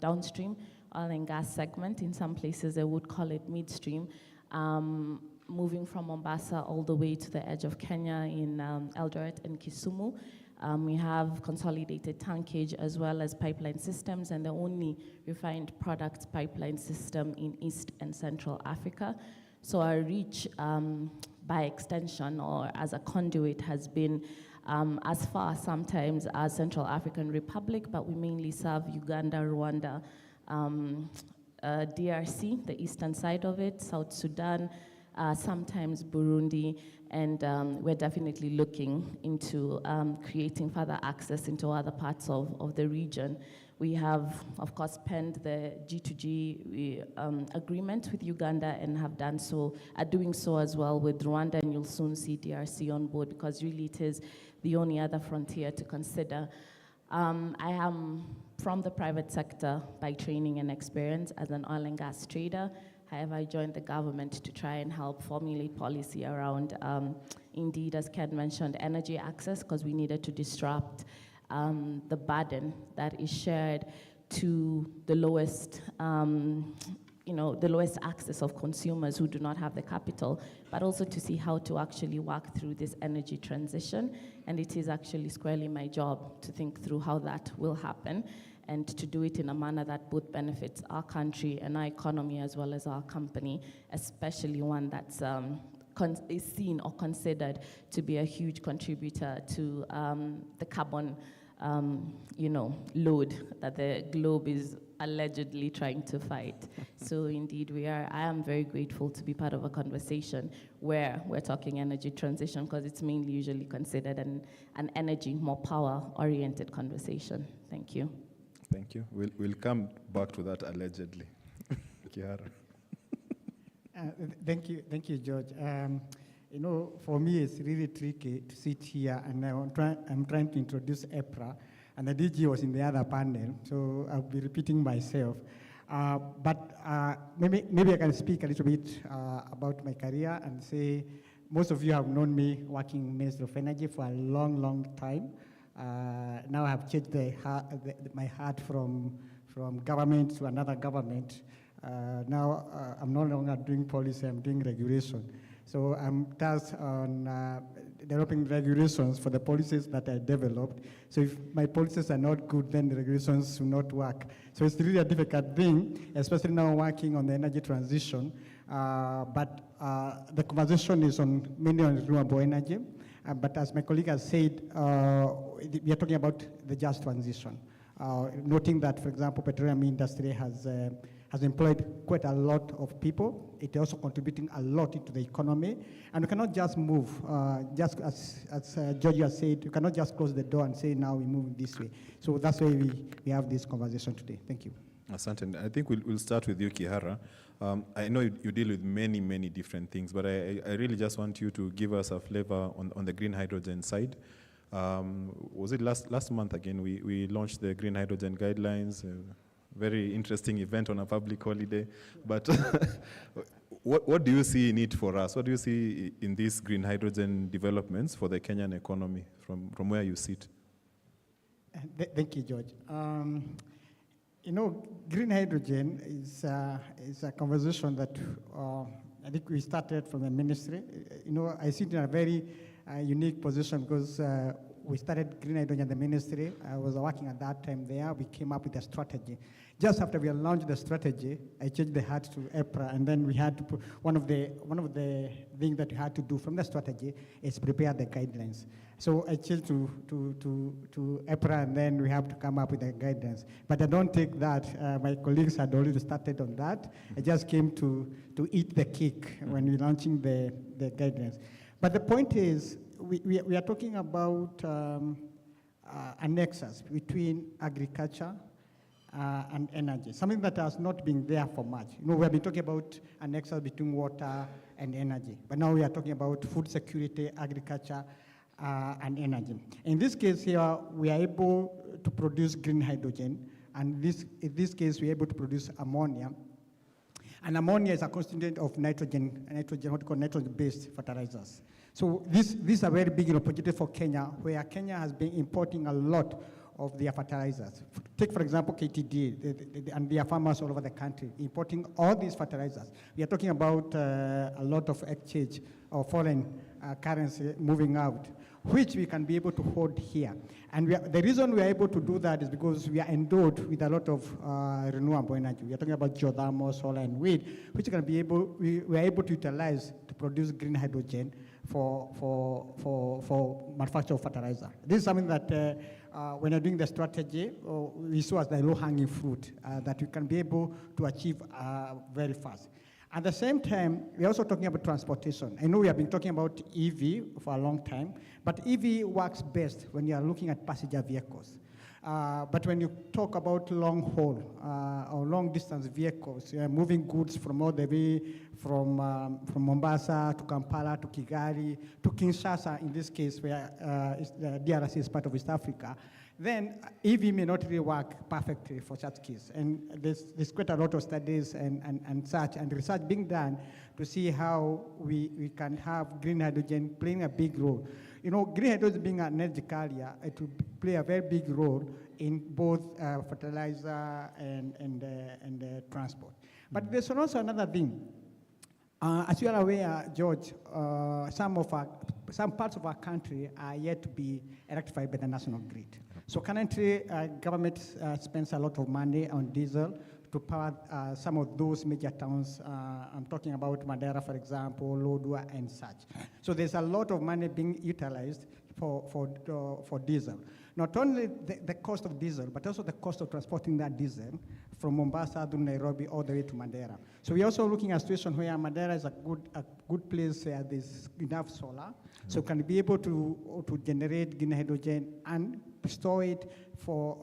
downstream oil and gas segment. In some places, they would call it midstream. Moving from Mombasa all the way to the edge of Kenya in Eldoret and Kisumu. We have consolidated tankage as well as pipeline systems, and the only refined products pipeline system in East and Central Africa. So our reach by extension or as a conduit has been as far sometimes as Central African Republic, but we mainly serve Uganda, Rwanda, DRC, the eastern side of it, South Sudan, sometimes Burundi, and we're definitely looking into creating further access into other parts of the region. We have, of course, penned the G2G agreement with Uganda and have done so, are doing so as well with Rwanda, and you'll soon see DRC on board because really it is the only other frontier to consider. I am from the private sector by training and experience as an oil and gas trader. However, I joined the government to try and help formulate policy around, indeed, as Ken mentioned, energy access, because we needed to disrupt the burden that is shared to the lowest, the lowest access of consumers who do not have the capital, but also to see how to actually work through this energy transition. And it is actually squarely my job to think through how that will happen, and to do it in a manner that both benefits our country and our economy as well as our company, especially one that's is seen or considered to be a huge contributor to the carbon load that the globe is allegedly trying to fight. So indeed I am very grateful to be part of a conversation where we're talking energy transition, because it's mainly usually considered an energy, more power-oriented conversation. Thank you. Thank you. We'll come back to that allegedly. Kiara. Thank you, George. For me, it's really tricky to sit here, and I'm trying to introduce EPRA, and the DG was in the other panel, so I'll be repeating myself. But maybe I can speak a little bit about my career and say most of you have known me working in the Ministry of Energy for a long, long time. Now I have changed my heart from government to another government. Now I'm no longer doing policy, I'm doing regulation. So I'm tasked on developing regulations for the policies that I developed. So if my policies are not good, then the regulations will not work. So it's really a difficult thing, especially now working on the energy transition. But the conversation is mainly on renewable energy. But as my colleague has said, we are talking about the just transition. Noting that, for example, petroleum industry has employed quite a lot of people. It is also contributing a lot into the economy. And we cannot just move, just as George has said, you cannot just close the door and say, now we move this way. So that's why we have this conversation today. Thank you. Asante. I think we'll start with you, Kihara. I know you deal with many, many different things, but I really just want you to give us a flavor on the green hydrogen side. Was it last month again, we launched the green hydrogen guidelines, very interesting event on a public holiday. But what do you see in it for us? What do you see in these green hydrogen developments for the Kenyan economy from where you sit? Thank you, George. Green hydrogen is a conversation that I think we started from the ministry. I sit in a very unique position because we started green hydrogen at the ministry. I was working at that time there. We came up with a strategy. Just after we launched the strategy, I changed the hat to EPRA, and then we had to put one of the things that we had to do from the strategy is prepare the guidelines. So I changed to EPRA, and then we have to come up with the guidelines. But I don't take that. My colleagues had already started on that. I just came to eat the cake when we're launching the guidelines. But the point is, we are talking about a nexus between agriculture and energy, something that has not been there for much. We have been talking about a nexus between water and energy, but now we are talking about food security, agriculture, and energy. In this case here, we are able to produce green hydrogen, and in this case, we are able to produce ammonia. And ammonia is a constituent of nitrogen, what we call nitrogen-based fertilizers. So this is a very big opportunity for Kenya, where Kenya has been importing a lot of their fertilizers. Take, for example, KTD, and their farmers all over the country importing all these fertilizers. We are talking about a lot of exchange of foreign currency moving out, which we can be able to hold here. And the reason we are able to do that is because we are endowed with a lot of renewable energy. We are talking about geothermal, solar, and wind, which can be able, we are able to utilize to produce green hydrogen for manufacture of fertilizer. This is something that when you're doing the strategy, we saw as the low-hanging fruit that we can be able to achieve very fast. At the same time, we're also talking about transportation. I know we have been talking about EV for a long time, but EV works best when you are looking at passenger vehicles. But when you talk about long haul or long distance vehicles, moving goods from all the way from Mombasa to Kampala to Kigali to Kinshasa, in this case where the DRC is part of East Africa, then EV may not really work perfectly for such cases. And there's quite a lot of studies and such, and research being done to see how we can have green hydrogen playing a big role. You know, green hydrogen being an energy carrier, it will play a very big role in both fertilizer and transport. But there's also another thing. As you are aware, George, some parts of our country are yet to be electrified by the national grid. So currently, government spends a lot of money on diesel to power some of those major towns. I'm talking about Madeira, for example, Lodwar, and such. So there's a lot of money being utilized for diesel. Not only the cost of diesel, but also the cost of transporting that diesel from Mombasa to Nairobi all the way to Madeira. So we're also looking at a situation where Madeira is a good place where there's enough solar, so can be able to generate green hydrogen and store it for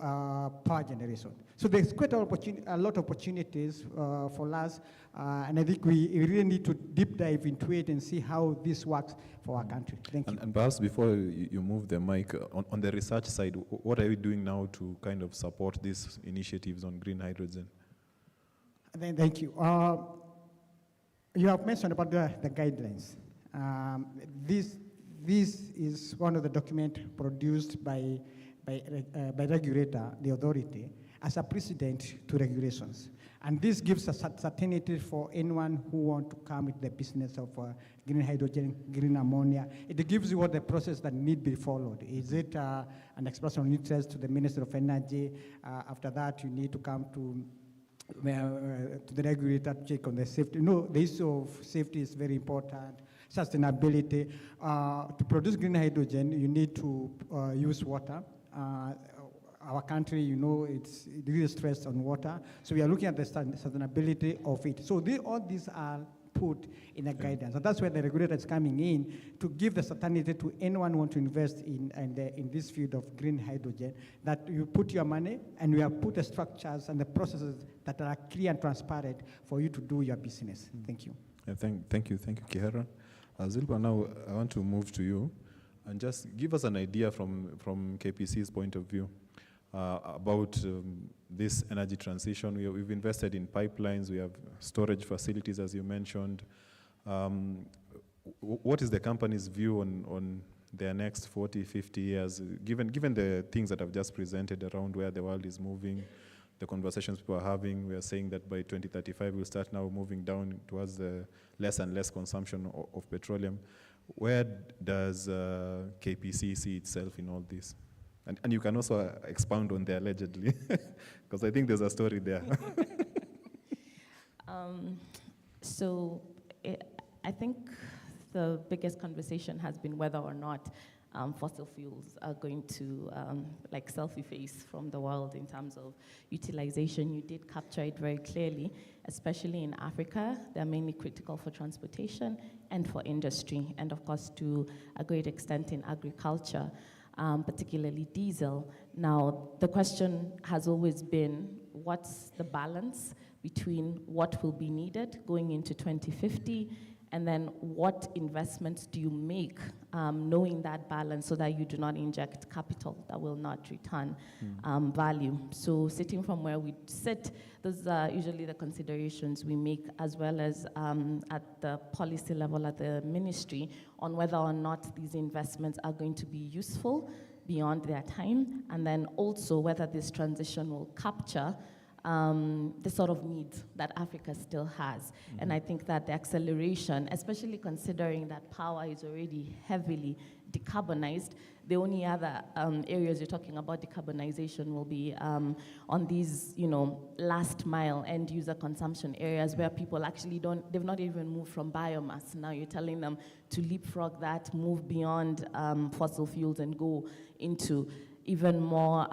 power generation. So there's quite a lot of opportunities for us, and I think we really need to deep dive into it and see how this works for our country. Thank you. And perhaps before you move the mic, on the research side, what are you doing now to kind of support these initiatives on green hydrogen? Thank you. You have mentioned about the guidelines. This is one of the documents produced by regulator, the authority, as a precedent to regulations. And this gives a certainty for anyone who wants to come with the business of green hydrogen, green ammonia. It gives you what the process that need be followed. Is it an expression of interest to the Minister of Energy? After that, you need to come to the regulator to check on the safety. No, the issue of safety is very important. Sustainability. To produce green hydrogen, you need to use water. Our country, you know, it's really stressed on water. So we are looking at the sustainability of it. So all these are put in a guidance. And that's where the regulator is coming in to give the certainty to anyone who wants to invest in this field of green hydrogen, that you put your money and we have put the structures and the processes that are clear and transparent for you to do your business. Thank you. Thank you, Kihara. Zilpa, now I want to move to you and just give us an idea from KPC's point of view about this energy transition. We've invested in pipelines, we have storage facilities, as you mentioned. What is the company's view on their next 40, 50 years, given the things that I've just presented around where the world is moving, the conversations people are having? We are saying that by 2035, we'll start now moving down towards the less and less consumption of petroleum. Where does KPC see itself in all this? And you can also expound on the allegedly, because I think there's a story there. I think the biggest conversation has been whether or not fossil fuels are going to self-efface from the world in terms of utilization. You did capture it very clearly, especially in Africa. They're mainly critical for transportation and for industry, and of course to a great extent in agriculture. Particularly diesel. Now, the question has always been, what's the balance between what will be needed going into 2050, and then what investments do you make, knowing that balance so that you do not inject capital that will not return value. So sitting from where we sit, those are usually the considerations we make, as well as at the policy level at the ministry, on whether or not these investments are going to be useful beyond their time, and then also whether this transition will capture the sort of needs that Africa still has. And I think that the acceleration, especially considering that power is already heavily decarbonized, the only other areas you're talking about decarbonization will be on these, last mile end user consumption areas where people actually they've not even moved from biomass. Now you're telling them to leapfrog that, move beyond fossil fuels and go into even more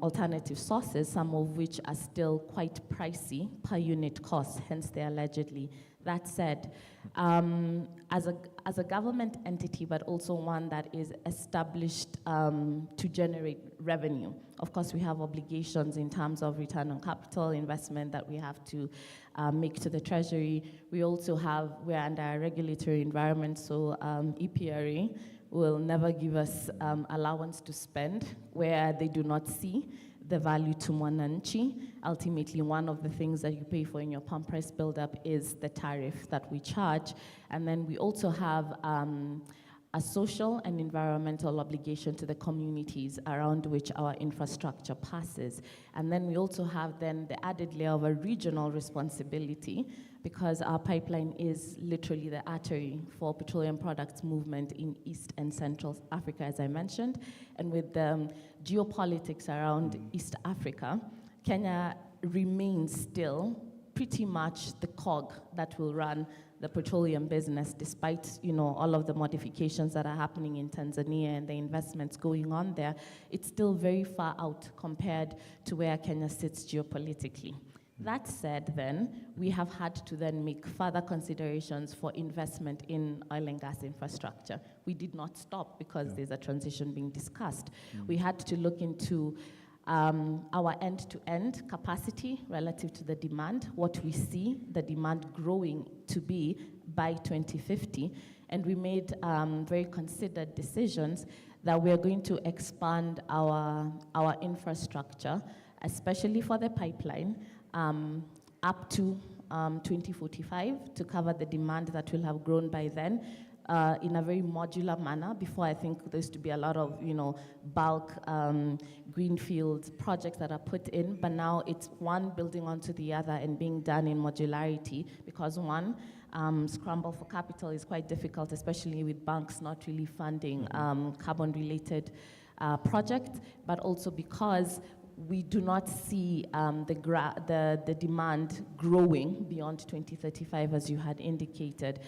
alternative sources, some of which are still quite pricey per unit cost, hence they're allegedly. That said, as a government entity, but also one that is established to generate revenue, of course we have obligations in terms of return on capital investment that we have to make to the Treasury. We're under a regulatory environment, so EPRA will never give us allowance to spend where they do not see the value to Mwananchi. Ultimately, one of the things that you pay for in your pump price buildup is the tariff that we charge. And then we also have a social and environmental obligation to the communities around which our infrastructure passes. And then we also have then the added layer of a regional responsibility, because our pipeline is literally the artery for petroleum products movement in East and Central Africa, as I mentioned. And with the geopolitics around East Africa, Kenya remains still pretty much the cog that will run the petroleum business, despite all of the modifications that are happening in Tanzania and the investments going on there. It's still very far out compared to where Kenya sits geopolitically. That said, then, we have had to then make further considerations for investment in oil and gas infrastructure. We did not stop because there's a transition being discussed. We had to look into our end-to-end capacity relative to the demand, what we see the demand growing to be by 2050, and we made very considered decisions that we're going to expand our infrastructure, especially for the pipeline, up to 2045 to cover the demand that will have grown by then, in a very modular manner. Before, I think there used to be a lot of, bulk greenfield projects that are put in, but now it's one building onto the other and being done in modularity, because one, scramble for capital is quite difficult, especially with banks not really funding carbon-related projects, but also because we do not see the demand growing beyond 2035, as you had indicated.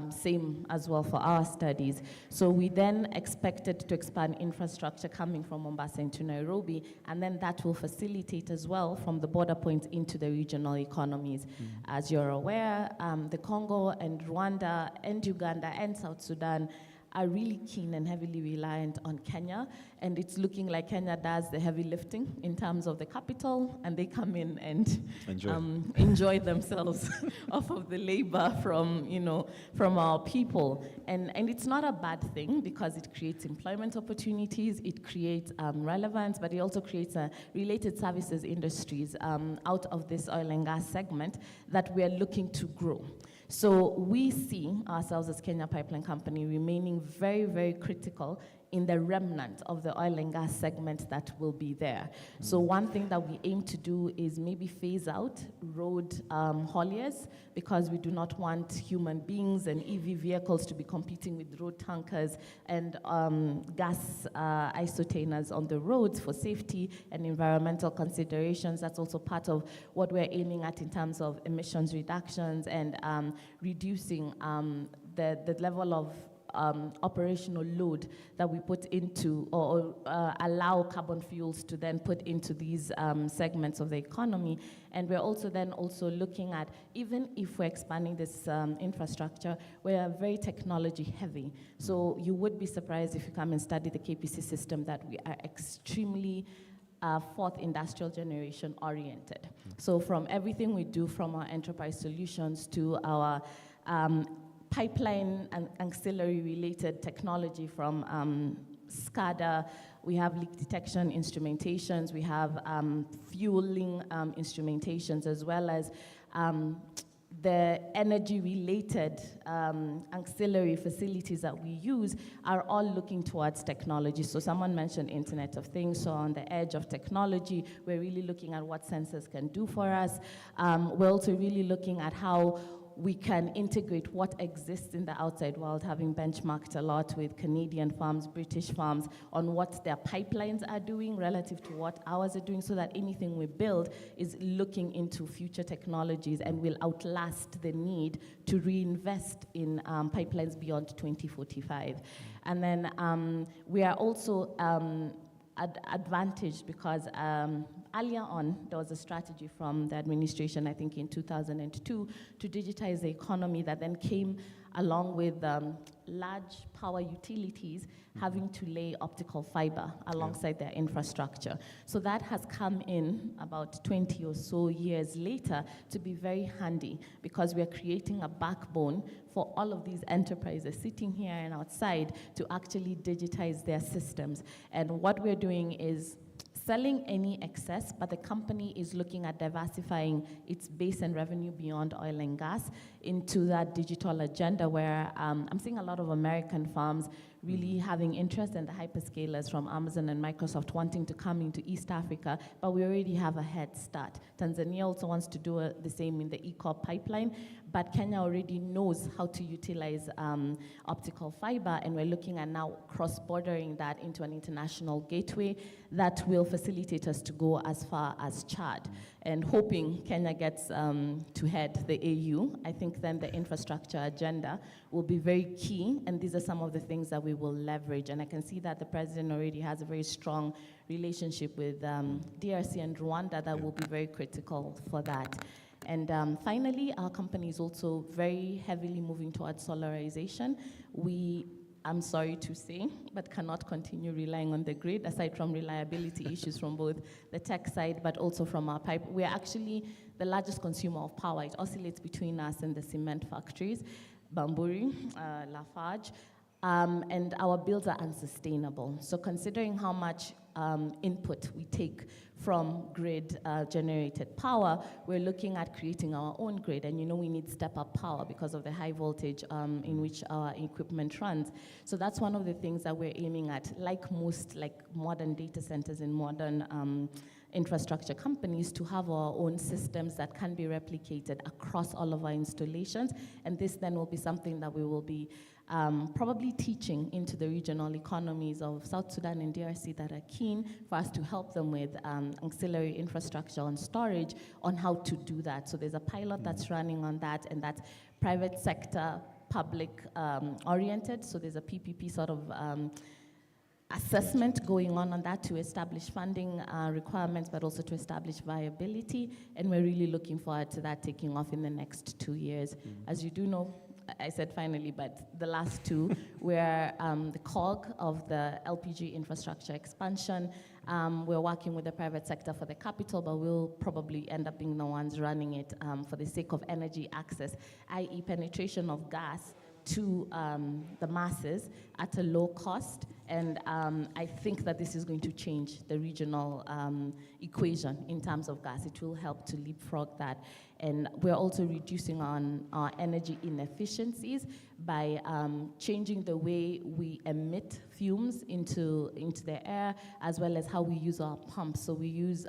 Same as well for our studies. So we then expected to expand infrastructure coming from Mombasa into Nairobi, and then that will facilitate as well from the border points into the regional economies. As you're aware, the Congo and Rwanda and Uganda and South Sudan are really keen and heavily reliant on Kenya, and it's looking like Kenya does the heavy lifting in terms of the capital, and they come in and enjoy themselves off of the labor from our people. And it's not a bad thing, because it creates employment opportunities, it creates relevance, but it also creates related services industries out of this oil and gas segment that we are looking to grow. So we see ourselves as Kenya Pipeline Company remaining very, very critical in the remnant of the oil and gas segment that will be there. So one thing that we aim to do is maybe phase out road hauliers, because we do not want human beings and EV vehicles to be competing with road tankers and gas isotainers on the roads for safety and environmental considerations. That's also part of what we're aiming at in terms of emissions reductions and reducing the level of operational load that we put into or allow carbon fuels to then put into these segments of the economy. And we're also looking at, even if we're expanding this infrastructure, we're very technology heavy. So you would be surprised if you come and study the KPC system that we are extremely fourth industrial generation oriented. So from everything we do, from our enterprise solutions to our pipeline and ancillary related technology, from SCADA, we have leak detection instrumentations, we have fueling instrumentations, as well as the energy-related ancillary facilities that we use are all looking towards technology. So someone mentioned Internet of Things, so on the edge of technology, we're really looking at what sensors can do for us. We're also really looking at how we can integrate what exists in the outside world, having benchmarked a lot with Canadian farms, British farms, on what their pipelines are doing relative to what ours are doing, so that anything we build is looking into future technologies and will outlast the need to reinvest in pipelines beyond 2045. And then we are also advantaged because earlier on, there was a strategy from the administration, I think in 2002, to digitize the economy that then came along with large power utilities having to lay optical fiber alongside their infrastructure. So that has come in about 20 or so years later to be very handy, because we are creating a backbone for all of these enterprises sitting here and outside to actually digitize their systems. And what we're doing is selling any excess, but the company is looking at diversifying its base and revenue beyond oil and gas into that digital agenda, where I'm seeing a lot of American firms really having interest, and the hyperscalers from Amazon and Microsoft wanting to come into East Africa, but we already have a head start. Tanzania also wants to do the same in the ECOP pipeline, but Kenya already knows how to utilize optical fiber, and we're looking at now cross-bordering that into an international gateway that will facilitate us to go as far as Chad. And hoping Kenya gets to head the AU, I think then the infrastructure agenda will be very key, and these are some of the things that we will leverage. And I can see that the president already has a very strong relationship with DRC and Rwanda that will be very critical for that. And finally, our company is also very heavily moving towards solarization. I'm sorry to say, but cannot continue relying on the grid, aside from reliability issues from both the tech side, but also from our pipe. We're actually the largest consumer of power. It oscillates between us and the cement factories, Bamburi, Lafarge, and our bills are unsustainable. So considering how much input we take from grid generated power, we're looking at creating our own grid. And we need step-up power because of the high voltage in which our equipment runs. So that's one of the things that we're aiming at, like most modern data centers and modern infrastructure companies, to have our own systems that can be replicated across all of our installations. And this then will be something that we will be probably teaching into the regional economies of South Sudan and DRC that are keen for us to help them with ancillary infrastructure on storage on how to do that. So there's a pilot that's running on that, and that's private sector, public oriented. So there's a PPP sort of assessment going on that to establish funding requirements, but also to establish viability. And we're really looking forward to that taking off in the next 2 years. As you do know, I said finally, but the last two were the cog of the LPG infrastructure expansion. We're working with the private sector for the capital, but we'll probably end up being the ones running it for the sake of energy access, i.e. penetration of gas to the masses at a low cost. And I think that this is going to change the regional equation in terms of gas. It will help to leapfrog that. And we're also reducing on our energy inefficiencies by changing the way we emit fumes into the air, as well as how we use our pumps. So we use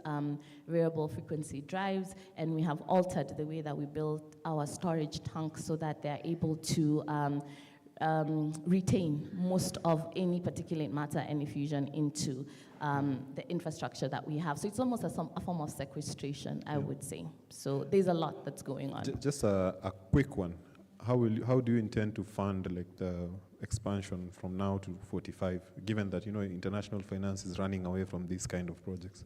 variable frequency drives, and we have altered the way that we build our storage tanks so that they're able to retain most of any particulate matter and effusion into the infrastructure that we have. So it's almost a form of sequestration, I would say. So there's a lot that's going on. Just a quick one. How do you intend to fund the expansion from now to 45, given that international finance is running away from these kind of projects?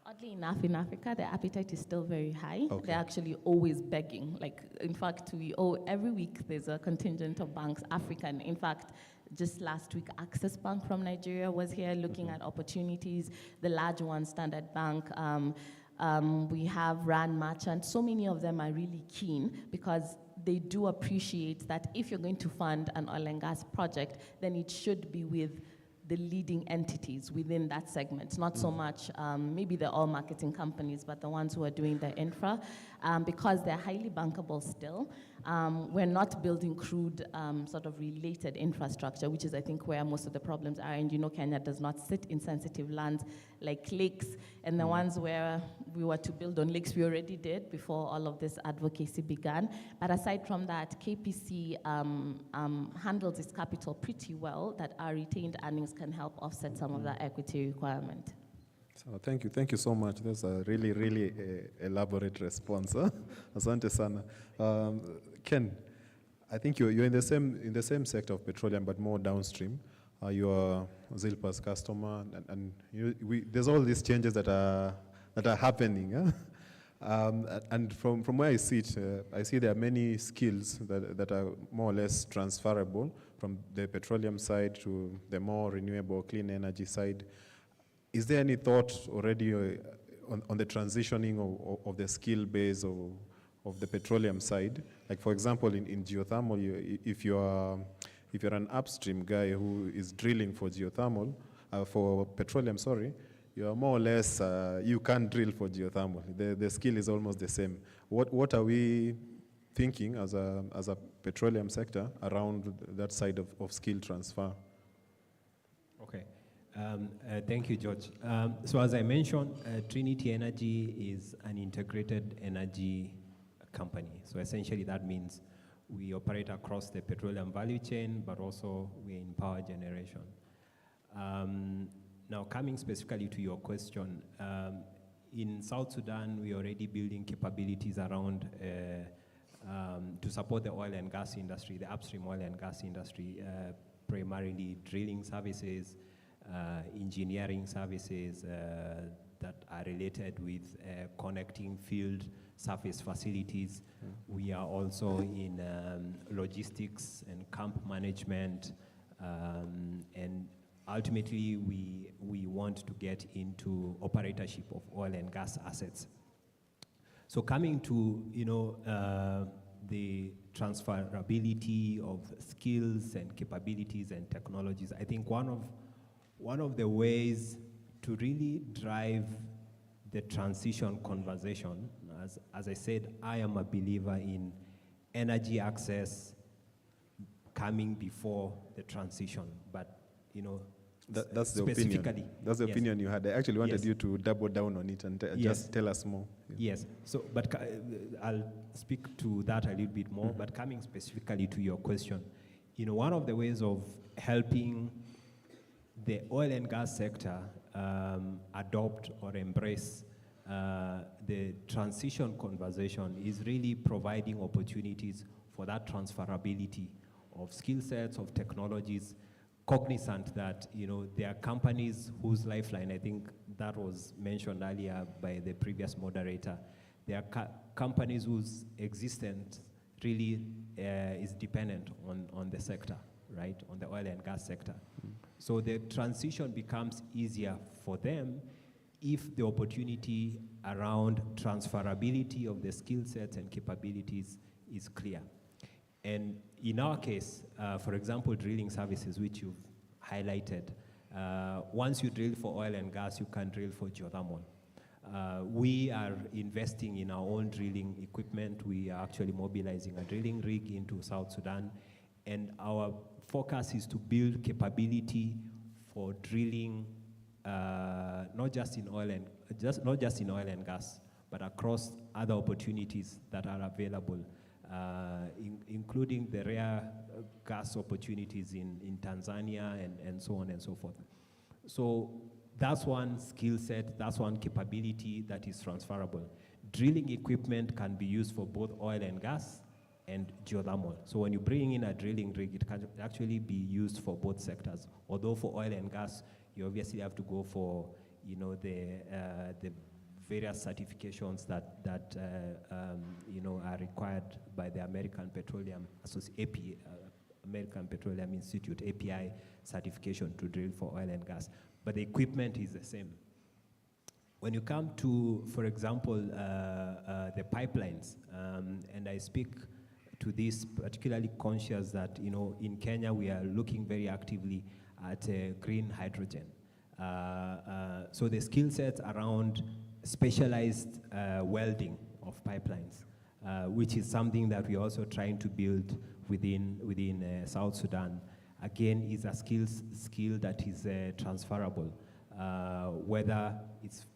Oddly enough, in Africa, the appetite is still very high. Okay. They're actually always begging. In fact, every week there's a contingent of banks, African. In fact, just last week, Access Bank from Nigeria was here looking at opportunities. The large ones, Standard Bank, we have Rand Merchant. So many of them are really keen because they do appreciate that if you're going to fund an oil and gas project, then it should be with the leading entities within that segment, not so much, maybe they're all marketing companies, but the ones who are doing the infra, because they're highly bankable still. We're not building crude sort of related infrastructure, which is, I think, where most of the problems are. And Kenya does not sit in sensitive lands like lakes, and the ones where we were to build on lakes, we already did before all of this advocacy began. But aside from that, KPC handles its capital pretty well, that our retained earnings can help offset some of that equity requirement. So thank you so much. That's a really, really elaborate response. Huh? Asante sana. Ken, I think you're in the same sector of petroleum, but more downstream. You are Zilpa's customer, and there's all these changes that are happening. Huh? And from where I sit, I see there are many skills that are more or less transferable from the petroleum side to the more renewable, clean energy side. Is there any thought already on the transitioning of the skill base of the petroleum side? Like, for example, in geothermal, if you're an upstream guy who is drilling for geothermal, for petroleum, sorry, you are more or less, you can't drill for geothermal. The skill is almost the same. What are we thinking as a petroleum sector around that side of skill transfer? Okay. Thank you, George. So as I mentioned, Trinity Energy is an integrated energy company. So essentially that means we operate across the petroleum value chain, but also we're in power generation. Now coming specifically to your question, in South Sudan, we're already building capabilities around to support the oil and gas industry, the upstream oil and gas industry, primarily drilling services, engineering services that are related with connecting field surface facilities. We are also in logistics and camp management, and ultimately we want to get into operatorship of oil and gas assets. So coming to the transferability of skills and capabilities and technologies, I think one of the ways to really drive the transition conversation, as I said, I am a believer in energy access coming before the transition, but that's the opinion. That's the opinion you had. I actually wanted you to double down on it and just tell us more. Yes. So, but I'll speak to that a little bit more. But coming specifically to your question, one of the ways of helping the oil and gas sector adopt or embrace the transition conversation is really providing opportunities for that transferability of skill sets, of technologies, cognizant that there are companies whose lifeline, I think that was mentioned earlier by the previous moderator, there are companies whose existence really is dependent on the sector, right, on the oil and gas sector. So the transition becomes easier for them if the opportunity around transferability of the skill sets and capabilities is clear. And in our case, for example, drilling services, which you've highlighted, once you drill for oil and gas, you can drill for geothermal. We are investing in our own drilling equipment. We are actually mobilizing a drilling rig into South Sudan, and our focus is to build capability for drilling, not just in oil and gas, but across other opportunities that are available, including the rare gas opportunities in Tanzania and so on and so forth. So that's one skill set, that's one capability that is transferable. Drilling equipment can be used for both oil and gas and geothermal. So when you bring in a drilling rig, it can actually be used for both sectors. Although for oil and gas, you obviously have to go for the various certifications that are required by the American Petroleum American Petroleum Institute, API certification to drill for oil and gas. But the equipment is the same. When you come to, for example, the pipelines, and I speak to this particularly conscious that, in Kenya we are looking very actively at green hydrogen. So the skill sets around specialized welding of pipelines, which is something that we're also trying to build within South Sudan, again, is a skill that is transferable, whether it's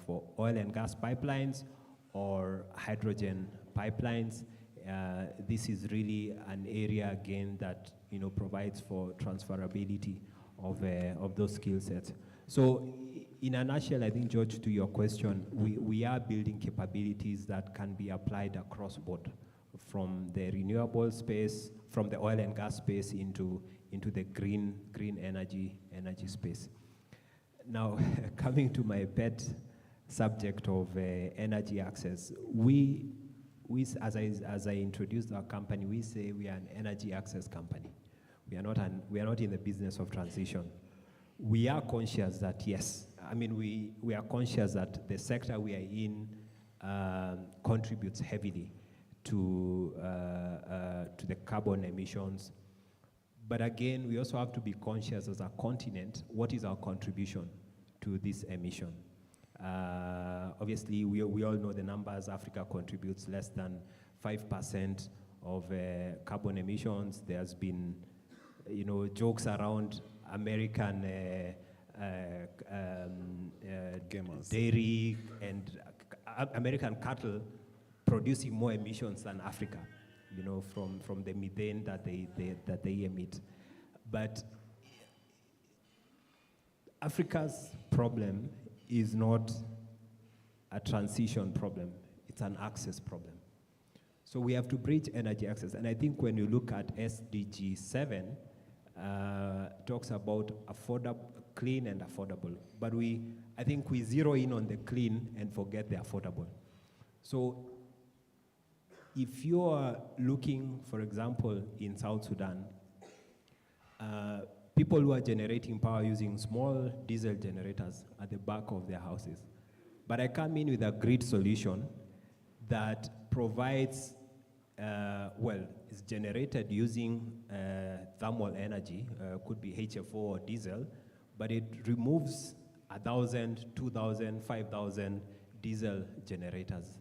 for oil and gas pipelines or hydrogen pipelines. This is really an area again that provides for transferability of those skill sets. So in a nutshell, I think, George, to your question, we are building capabilities that can be applied across board, from the renewable space, from the oil and gas space into the green energy space. Now, coming to my pet subject of energy access, we as I introduced our company, we say we are an energy access company. We are not in the business of transition. We are conscious that, yes, we are conscious that the sector we are in contributes heavily to the carbon emissions. But again, we also have to be conscious as a continent, what is our contribution to this emission? Obviously, we all know the numbers. Africa contributes less than 5% of carbon emissions. There's been, jokes around American dairy and American cattle producing more emissions than Africa, from the methane that they emit. But Africa's problem is not a transition problem, it's an access problem. So we have to bridge energy access. And I think when you look at SDG 7, talks about clean and affordable. But I think we zero in on the clean and forget the affordable. So if you are looking, for example, in South Sudan, people who are generating power using small diesel generators at the back of their houses. But I come in with a grid solution that provides, it's generated using thermal energy, could be HFO or diesel, but it removes 1,000, 2,000, 5,000 diesel generators.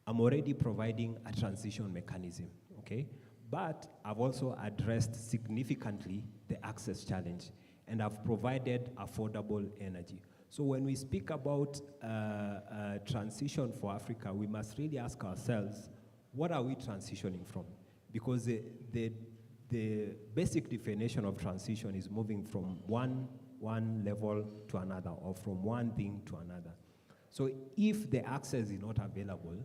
I'm already providing a transition mechanism, okay? But I've also addressed significantly the access challenge, and I've provided affordable energy. So when we speak about transition for Africa, we must really ask ourselves, what are we transitioning from? Because the basic definition of transition is moving from one level to another, or from one thing to another. So if the access is not available,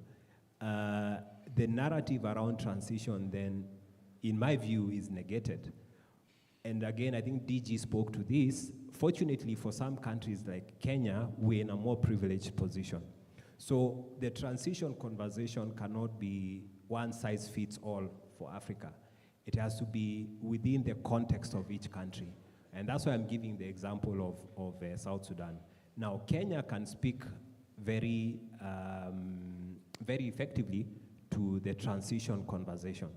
the narrative around transition then, in my view, is negated. And again, I think DG spoke to this. Fortunately, for some countries like Kenya, we're in a more privileged position. So the transition conversation cannot be one size fits all for Africa. It has to be within the context of each country. And that's why I'm giving the example of South Sudan. Now, Kenya can speak very effectively to the transition conversation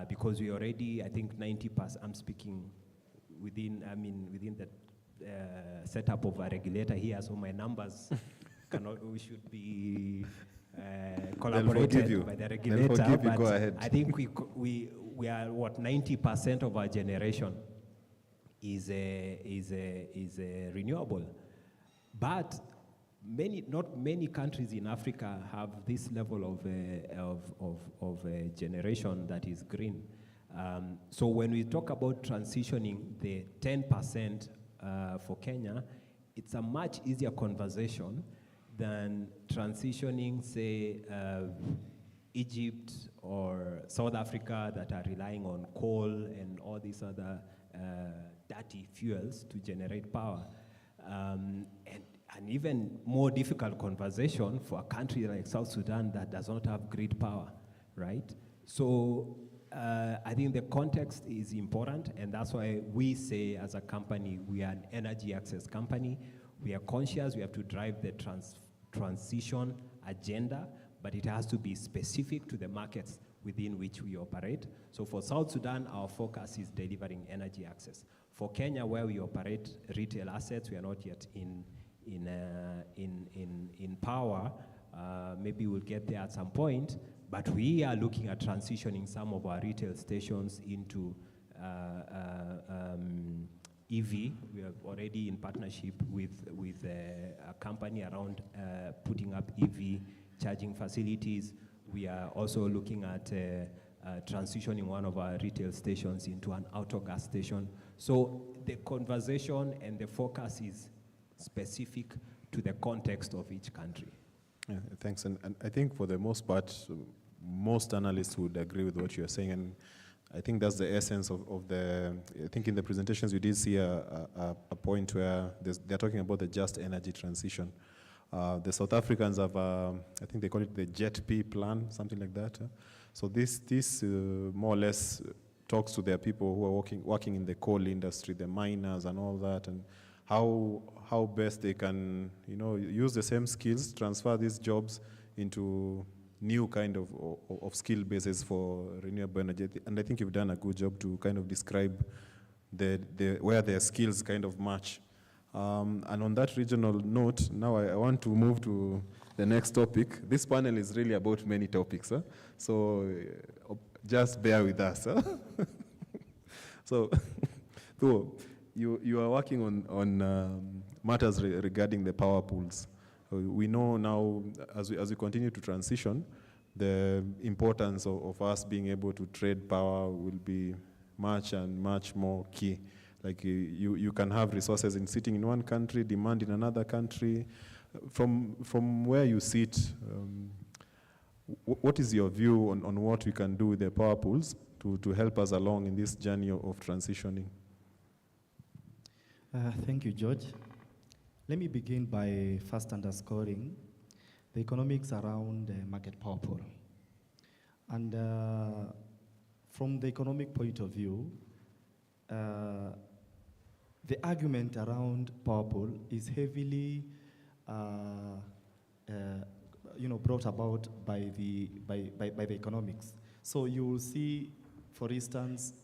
because we already, I think 90%, I'm speaking within the setup of a regulator here, so my numbers we should be collaborated by the regulator. But go ahead. I think we are 90% of our generation is renewable, but not many countries in Africa have this level of generation that is green. So when we talk about transitioning the 10% for Kenya, it's a much easier conversation than transitioning, say, Egypt or South Africa that are relying on coal and all these other dirty fuels to generate power. And an even more difficult conversation for a country like South Sudan that does not have grid power, right? So I think the context is important, and that's why we say as a company, we are an energy access company. We are conscious we have to drive the transition agenda, but it has to be specific to the markets within which we operate. So for South Sudan, our focus is delivering energy access. For Kenya, where we operate retail assets, we are not yet in power. Maybe we'll get there at some point, but we are looking at transitioning some of our retail stations into EV. We are already in partnership with a company around putting up EV charging facilities. We are also looking at transitioning one of our retail stations into an auto gas station. So the conversation and the focus is specific to the context of each country. Yeah, thanks. And I think for the most part, most analysts would agree with what you're saying. And I think that's the essence of the, I think in the presentations we did see a point where they're talking about the just energy transition. The South Africans have, I think they call it the JET-P plan, something like that. So this more or less talks to their people who are working in the coal industry, the miners and all that, and how best they can, use the same skills, transfer these jobs into new kind of skill bases for renewable energy. And I think you've done a good job to kind of describe where their skills kind of match. And on that regional note, now I want to move to the next topic. This panel is really about many topics, huh? So just bear with us. Huh? So you are working on matters regarding the power pools. We know now, as we continue to transition, the importance of us being able to trade power will be much and much more key. Like you can have resources sitting in one country, demand in another country. From where you sit, what is your view on what we can do with the power pools to help us along in this journey of transitioning? Thank you, George. Let me begin by first underscoring the economics around the market power pool. And from the economic point of view, the argument around power pool is heavily brought about by the economics. So you will see, for instance,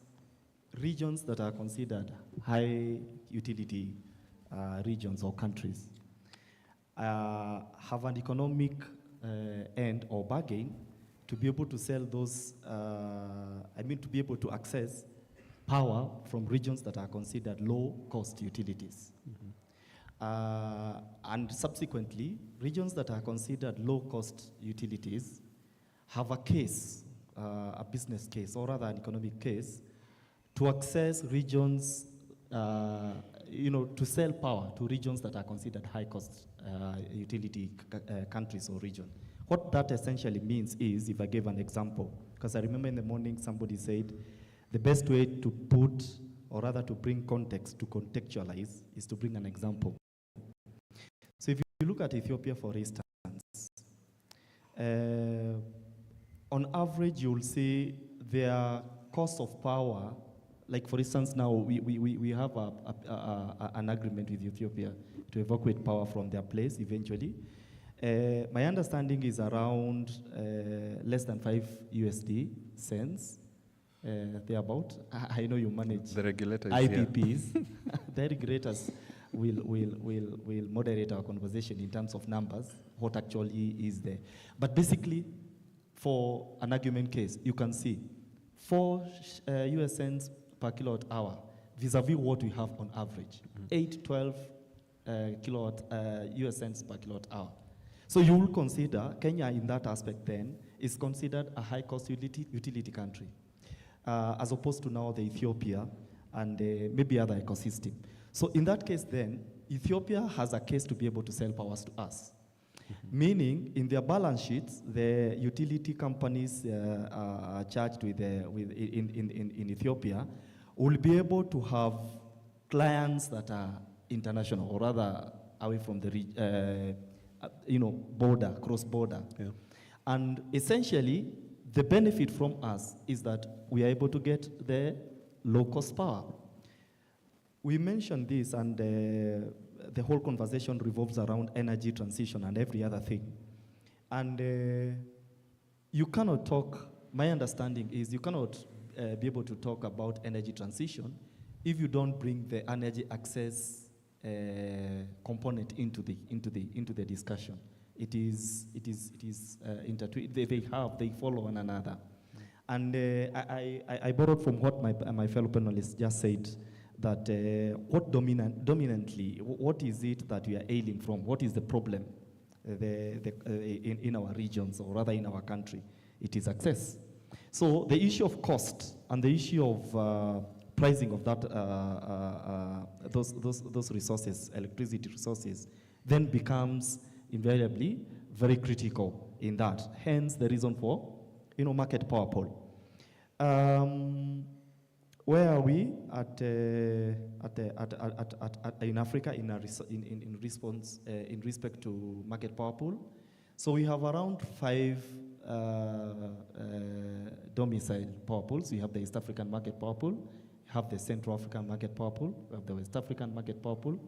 regions that are considered high utility regions or countries have an economic end or bargain to be able to sell those, to be able to access power from regions that are considered low-cost utilities. Mm-hmm. And subsequently, regions that are considered low-cost utilities have a case, a business case, or rather an economic case, to access regions, to sell power to regions that are considered high-cost utility countries or region. What that essentially means is, if I give an example, because I remember in the morning somebody said, the best way to put, or rather to bring context, to contextualize, is to bring an example. So if you look at Ethiopia, for instance, on average, you'll see their cost of power, like for instance now, we have an agreement with Ethiopia to evacuate power from their place eventually. My understanding is around less than 5 USD cents. Thereabout. I know you manage the regulators, IPPs. The regulators will moderate our conversation in terms of numbers, what actually is there. But basically, for an argument case, you can see 4 US cents per kilowatt hour vis-a-vis what we have on average, 8-12 US cents per kilowatt hour. So you will consider Kenya in that aspect then is considered a high-cost utility country. As opposed to now the Ethiopia and maybe other ecosystem. So in that case then, Ethiopia has a case to be able to sell powers to us. Mm-hmm. Meaning, in their balance sheets, the utility companies are charged in Ethiopia will be able to have clients that are international, or rather away from the border, cross-border. Yeah. And essentially, the benefit from us is that we are able to get the low-cost power. We mentioned this, and the whole conversation revolves around energy transition and every other thing. And you cannot talk my understanding is you cannot be able to talk about energy transition if you don't bring the energy access component into the discussion. They follow one another. And I borrowed from what my fellow panelists just said, that dominantly, what is it that we are ailing from? What is the problem in our regions, or rather in our country? It is access. So the issue of cost and the issue of pricing of that those resources, electricity resources, then becomes invariably very critical in that. Hence the reason for market power pool. Where are we in Africa in respect to market power pool? So we have around 5 domicile power pools. We have the East African market power pool, we have the Central African market power pool, we have the West African market power pool,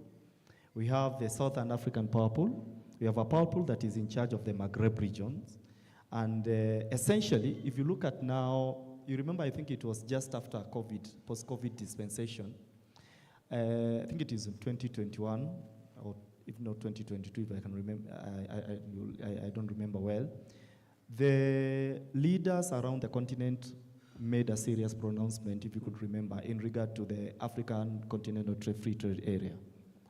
we have the Southern African power pool, we have a power pool that is in charge of the Maghreb regions. And essentially, if you look at now, you remember, I think it was just after COVID, post-COVID dispensation. I think it is in 2021, or if not 2022, if I can remember, I don't remember well. The leaders around the continent made a serious pronouncement, if you could remember, in regard to the African continental free trade area.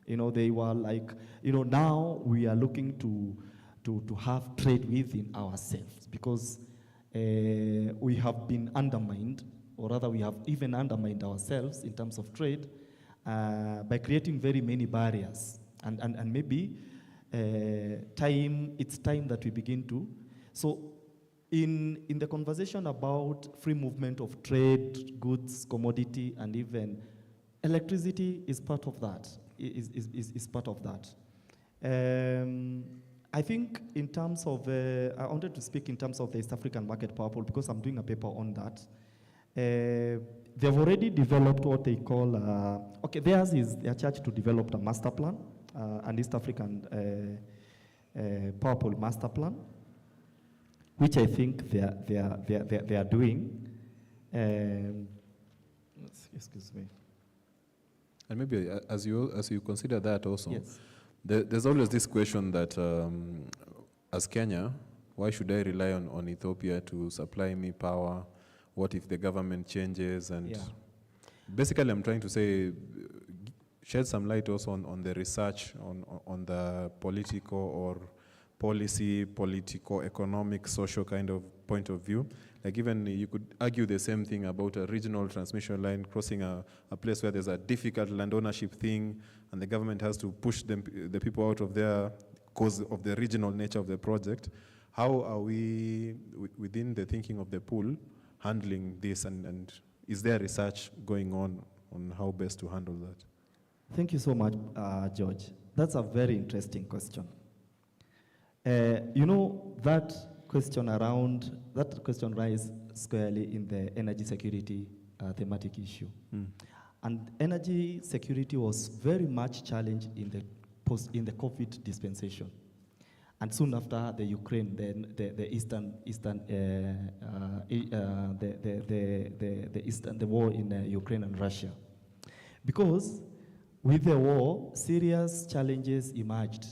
They were like, now we are looking to have trade within ourselves, because we have been undermined, or rather we have even undermined ourselves in terms of trade by creating very many barriers. And maybe it's time that we begin to. So in the conversation about free movement of trade, goods, commodity, and even electricity is part of that, is part of that. I think in terms of, I wanted to speak in terms of the East African market power pool, because I'm doing a paper on that. They've already developed what they call, theirs is their charge to develop a master plan, an East African power pool master plan, which I think they are doing. Excuse me. And maybe as you consider that also, yes. There's always this question that as Kenya, why should I rely on Ethiopia to supply me power? What if the government changes? And basically I'm trying to say, shed some light also on the research on the political or policy, political, economic, social kind of point of view. Like even you could argue the same thing about a regional transmission line crossing a place where there's a difficult land ownership thing, and the government has to push the people out of there because of the regional nature of the project. How are we, within the thinking of the pool, handling this, and is there research going on how best to handle that? Thank you so much, George. That's a very interesting question. That question rises squarely in the energy security thematic issue. And energy security was very much challenged in the COVID dispensation. And soon after the Ukraine, the war in Ukraine and Russia. Because with the war, serious challenges emerged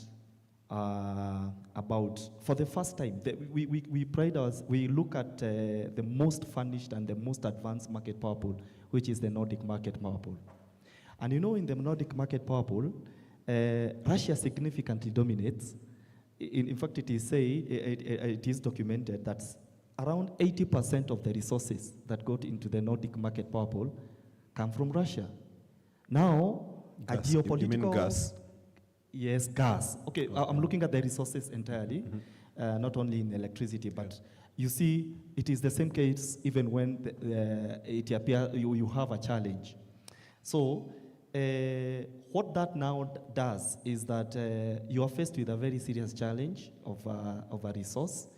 about, for the first time, we look at the most furnished and the most advanced market power pool, which is the Nordic market power pool. And in the Nordic market power pool, Russia significantly dominates. In fact, it is documented that around 80% of the resources that go into the Nordic market power pool come from Russia. Now, a geopolitical... You mean gas? Yes, gas. Okay, I'm looking at the resources entirely, not only in electricity, but you see, it is the same case even when it appears you have a challenge. So, what that now does is that you are faced with a very serious challenge of a resource,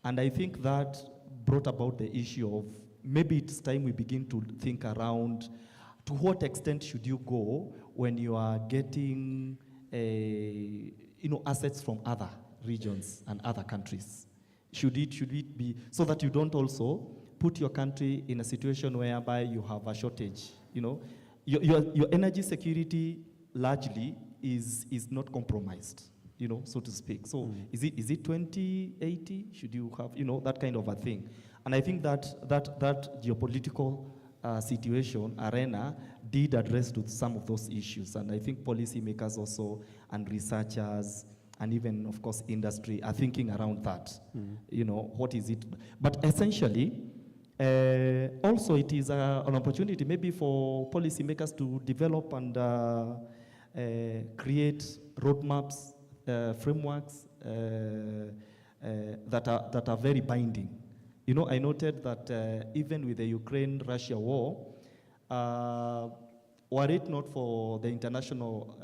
and I think that brought about the issue of maybe it's time we begin to think around to what extent should you go when you are getting assets from other regions and other countries. Should it be so that you don't also put your country in a situation whereby you have a shortage. You know, your energy security largely is not compromised, you know, so to speak. So is it 2080? Should you have, you know, that kind of a thing? And I think that geopolitical situation arena did address to some of those issues. And I think policymakers also and researchers and even, of course, industry are thinking around that. You know, what is it? But essentially, also it is an opportunity maybe for policymakers to develop and create roadmaps, frameworks that are very binding. You know, I noted that even with the Ukraine-Russia war, were it not for the international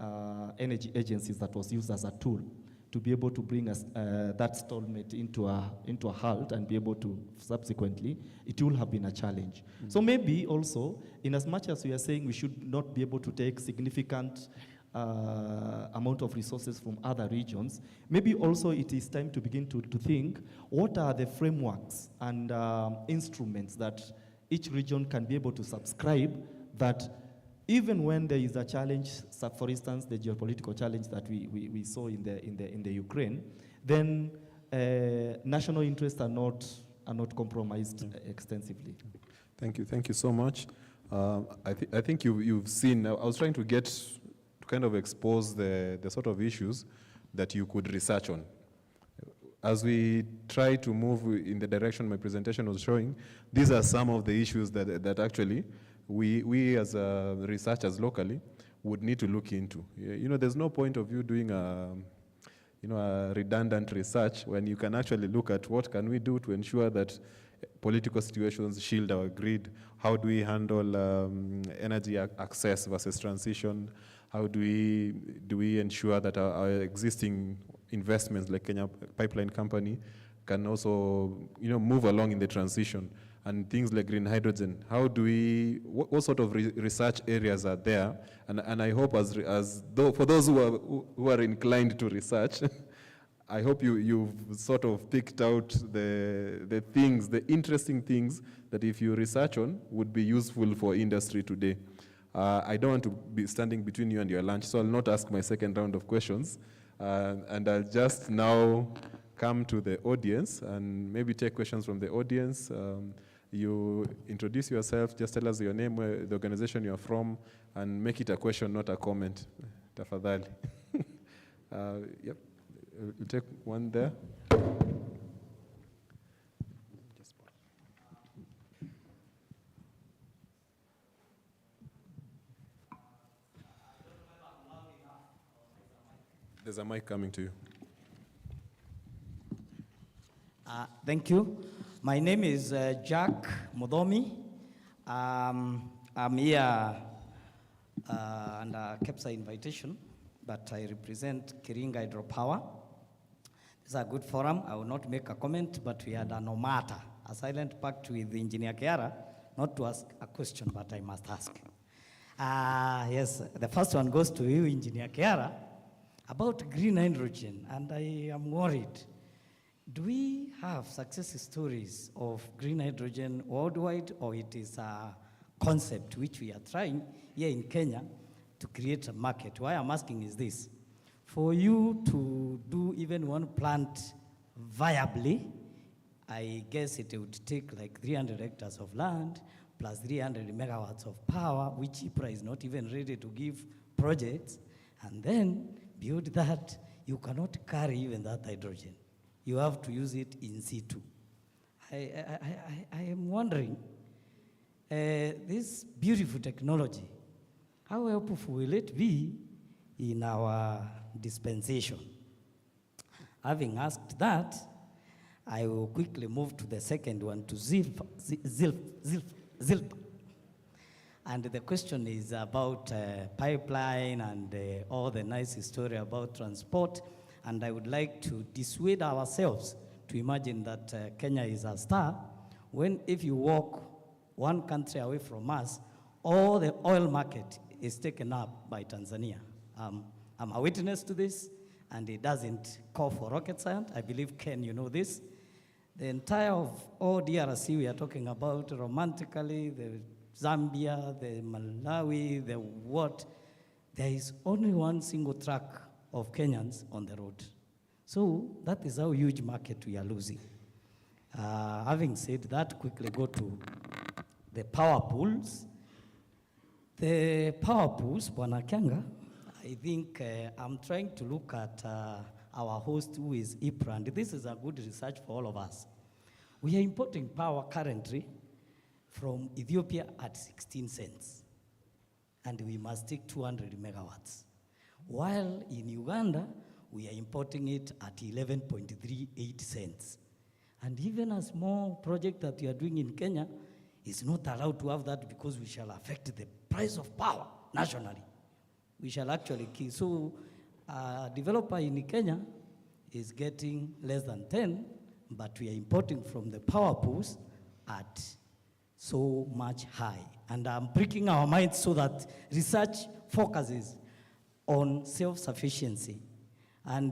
energy agencies that was used as a tool to be able to bring us that stalemate into a halt and be able to subsequently, it will have been a challenge. So maybe also, in as much as we are saying we should not be able to take significant amount of resources from other regions, maybe also it is time to begin to think what are the frameworks and instruments that each region can be able to subscribe, that even when there is a challenge, for instance, the geopolitical challenge that we saw in the Ukraine, then national interests are not compromised extensively. Thank you so much. I think you've seen. I was trying to get to kind of expose the sort of issues that you could research on. As we try to move in the direction my presentation was showing, these are some of the issues that actually we as researchers locally would need to look into. You know, there's no point of you doing a redundant research when you can actually look at what can we do to ensure that political situations shield our grid. How do we handle energy access versus transition? How do we ensure that our existing investments like Kenya Pipeline Company can also, you know, move along in the transition? And things like green hydrogen, how do we, what sort of research areas are there? And I hope for those who are inclined to research, I hope you've sort of picked out the things, the interesting things that if you research on would be useful for industry today. I don't want to be standing between you and your lunch, so I'll not ask my second round of questions. And I'll just now come to the audience and maybe take questions from the audience. You introduce yourself, just tell us your name, the organization you're from, and make it a question, not a comment. Tafadhali. Yep, we'll take one there. There's a mic coming to you. Thank you. My name is Jack Modomi. I'm here under KEPSA invitation, but I represent Kiringa Hydropower. It's a good forum. I will not make a comment, but we had a no matter, a silent pact with Engineer Kiara, not to ask a question, but I must ask. Yes, the first one goes to you, Engineer Kiara, about green hydrogen, and I am worried. Do we have success stories of green hydrogen worldwide, or it is a concept which we are trying here in Kenya to create a market? Why I'm asking is this. For you to do even one plant viably, I guess it would take like 300 hectares of land plus 300 megawatts of power, which EPRA is not even ready to give projects. And then beyond that, you cannot carry even that hydrogen. You have to use it in situ. I am wondering, this beautiful technology, how helpful will it be in our dispensation? Having asked that, I will quickly move to the second one, to ZILP. And the question is about pipeline and all the nice story about transport. And I would like to dissuade ourselves to imagine that Kenya is a star, when if you walk one country away from us, all the oil market is taken up by Tanzania. I'm a witness to this, and it doesn't call for rocket science. I believe, Ken, you know this. The entire of all DRC we are talking about, romantically, the Zambia, the Malawi, the what, there is only one single truck of Kenyans on the road. So that is how huge market we are losing. Having said that, quickly go to the power pools. The power pools, Bwana Kianga, I think I'm trying to look at our host who is EPRA, and this is a good research for all of us. We are importing power currently from Ethiopia at 16 cents, and we must take 200 megawatts. While in Uganda, we are importing it at 11.38 cents. And even a small project that we are doing in Kenya is not allowed to have that because we shall affect the price of power nationally. We shall actually kill. So a developer in Kenya is getting less than 10, but we are importing from the power pools at so much high. And I'm breaking our minds so that research focuses on self-sufficiency. And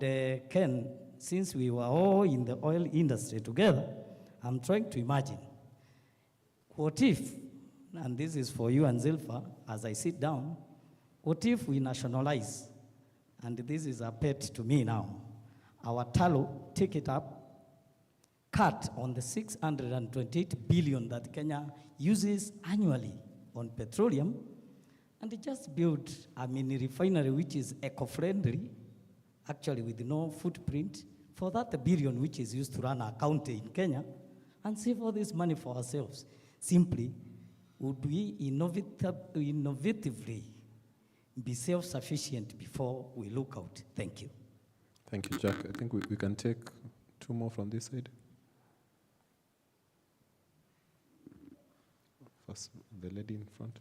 Ken, since we were all in the oil industry together, I'm trying to imagine, what if, and this is for you and Zilpha, as I sit down, what if we nationalize, and this is a pet to me now, our tallow, take it up, cut on the 628 billion that Kenya uses annually on petroleum, and just build a mini refinery which is eco-friendly, actually with no footprint, for that billion which is used to run our county in Kenya, and save all this money for ourselves. Simply, would we innovatively be self-sufficient before we look out? Thank you. Thank you, Jack. I think we can take two more from this side. First, the lady in front.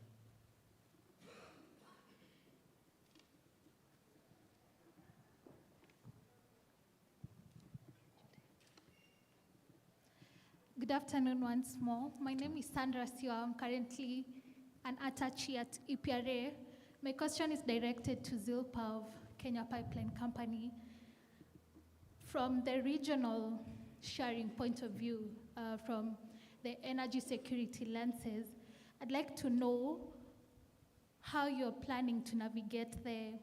Good afternoon once more. My name is Sandra Siwa. I'm currently an attaché at EPRA. My question is directed to Zilpa of Kenya Pipeline Company. From the regional sharing point of view, from the energy security lenses, I'd like to know how you're planning to navigate the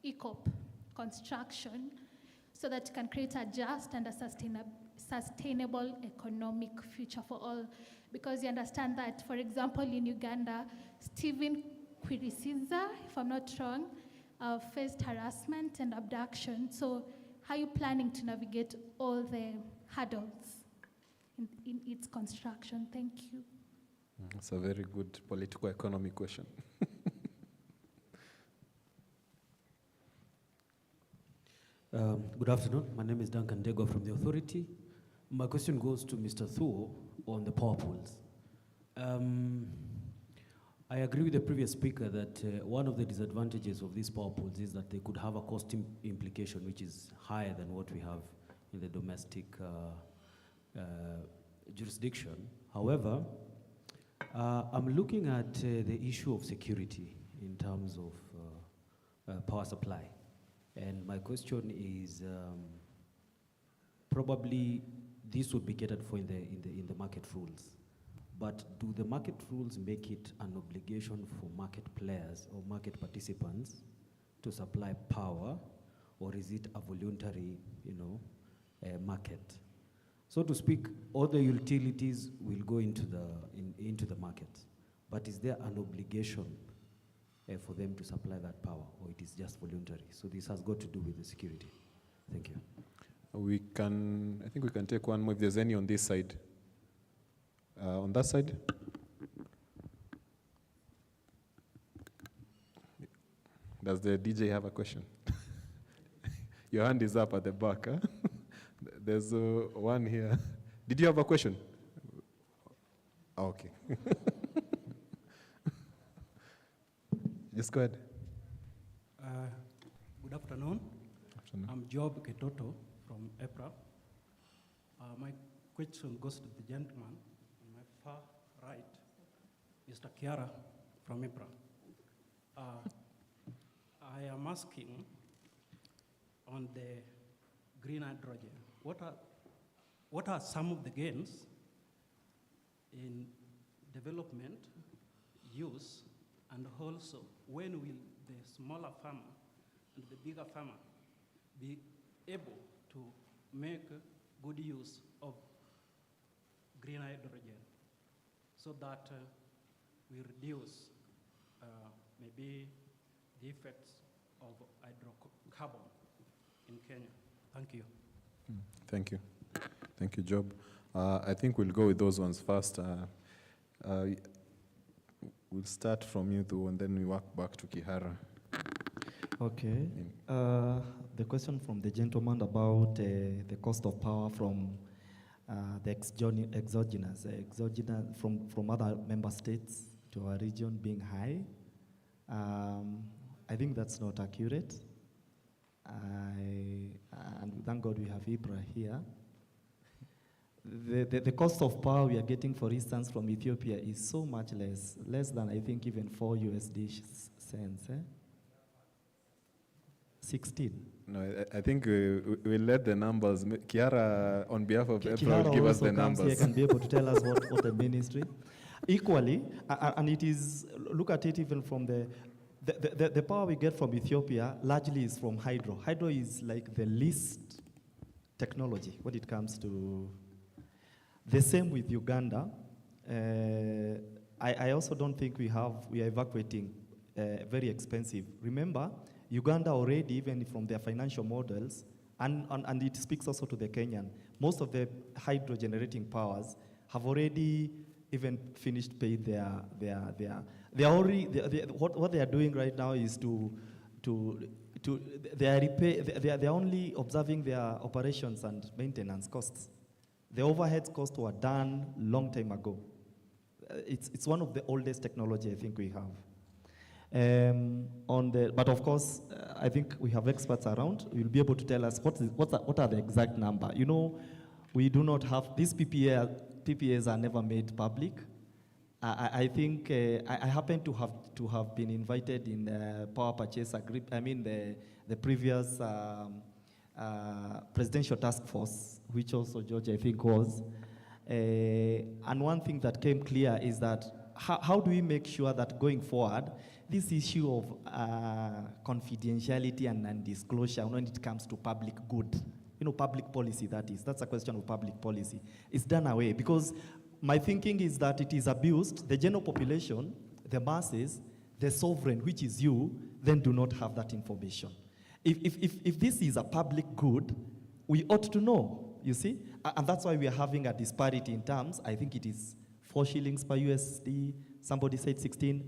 ECOP construction so that you can create a just and a sustainable economic future for all. Because you understand that, for example, in Uganda, Stephen Kwirisiza, if I'm not wrong, faced harassment and abduction. So how are you planning to navigate all the hurdles in its construction? Thank you. That's a very good political economy question. Good afternoon. My name is Duncan Dego from the authority. My question goes to Mr. Thuo on the power pools. I agree with the previous speaker that one of the disadvantages of these power pools is that they could have a cost implication which is higher than what we have in the domestic jurisdiction. However, I'm looking at the issue of security in terms of power supply. And my question is, probably this would be catered for in the market rules. But do the market rules make it an obligation for market players or market participants to supply power, or is it a voluntary, market? So to speak, all the utilities will go into the market, but is there an obligation for them to supply that power, or it is just voluntary? So this has got to do with the security. Thank you. I think we can take one more if there's any on this side. On that side? Does the DJ have a question? Your hand is up at the back, huh? There's one here. Did you have a question? Oh, okay. Just go ahead. Good afternoon. Afternoon. I'm Job Ketoto from EPRA. My question goes to the gentleman on my far right, Mr. Kiara from EPRA. I am asking on the green hydrogen. What what are some of the gains in development, use, and also when will the smaller farmer and the bigger farmer be able to make good use of green hydrogen so that we reduce maybe the effects of hydrocarbon in Kenya? Thank you. Thank you. Thank you, Job. I think we'll go with those ones first. We'll start from you, though, and then we work back to Kihara. Okay. The question from the gentleman about the cost of power from the exogenous from other member states to our region being high. I think that's not accurate. And thank God we have EPRA here. The cost of power we are getting, for instance, from Ethiopia is so much less than I think even 4 USD cents. 16. No, I think we'll let the numbers. Kiara, on behalf of EPRA, Kiara will give us the comes numbers. here, can be able to tell us what the ministry. Equally, and it is, look at it even from the power we get from Ethiopia largely is from hydro. Hydro is like the least technology when it comes to. The same with Uganda. I also don't think we are evacuating very expensive. Remember, Uganda already, even from their financial models, and it speaks also to the Kenyan, most of the hydro generating powers have already even finished paying what they are doing right now is they are only observing their operations and maintenance costs. The overhead costs were done long time ago. It's one of the oldest technology I think we have. But of course, I think we have experts around. You'll be able to tell us what are the exact number. You know, we do not have these PPAs are never made public. I think I happen to have been invited in the power purchase agreement. I mean the previous presidential task force, which also George I think was. And one thing that came clear is that how do we make sure that going forward, this issue of confidentiality and non-disclosure when it comes to public good, public policy that's a question of public policy, is done away. Because my thinking is that it is abused. The general population, the masses, the sovereign, which is you, then do not have that information. If this is a public good, we ought to know, you see? And that's why we are having a disparity in terms. I think it is 4 shillings per USD. Somebody said 16,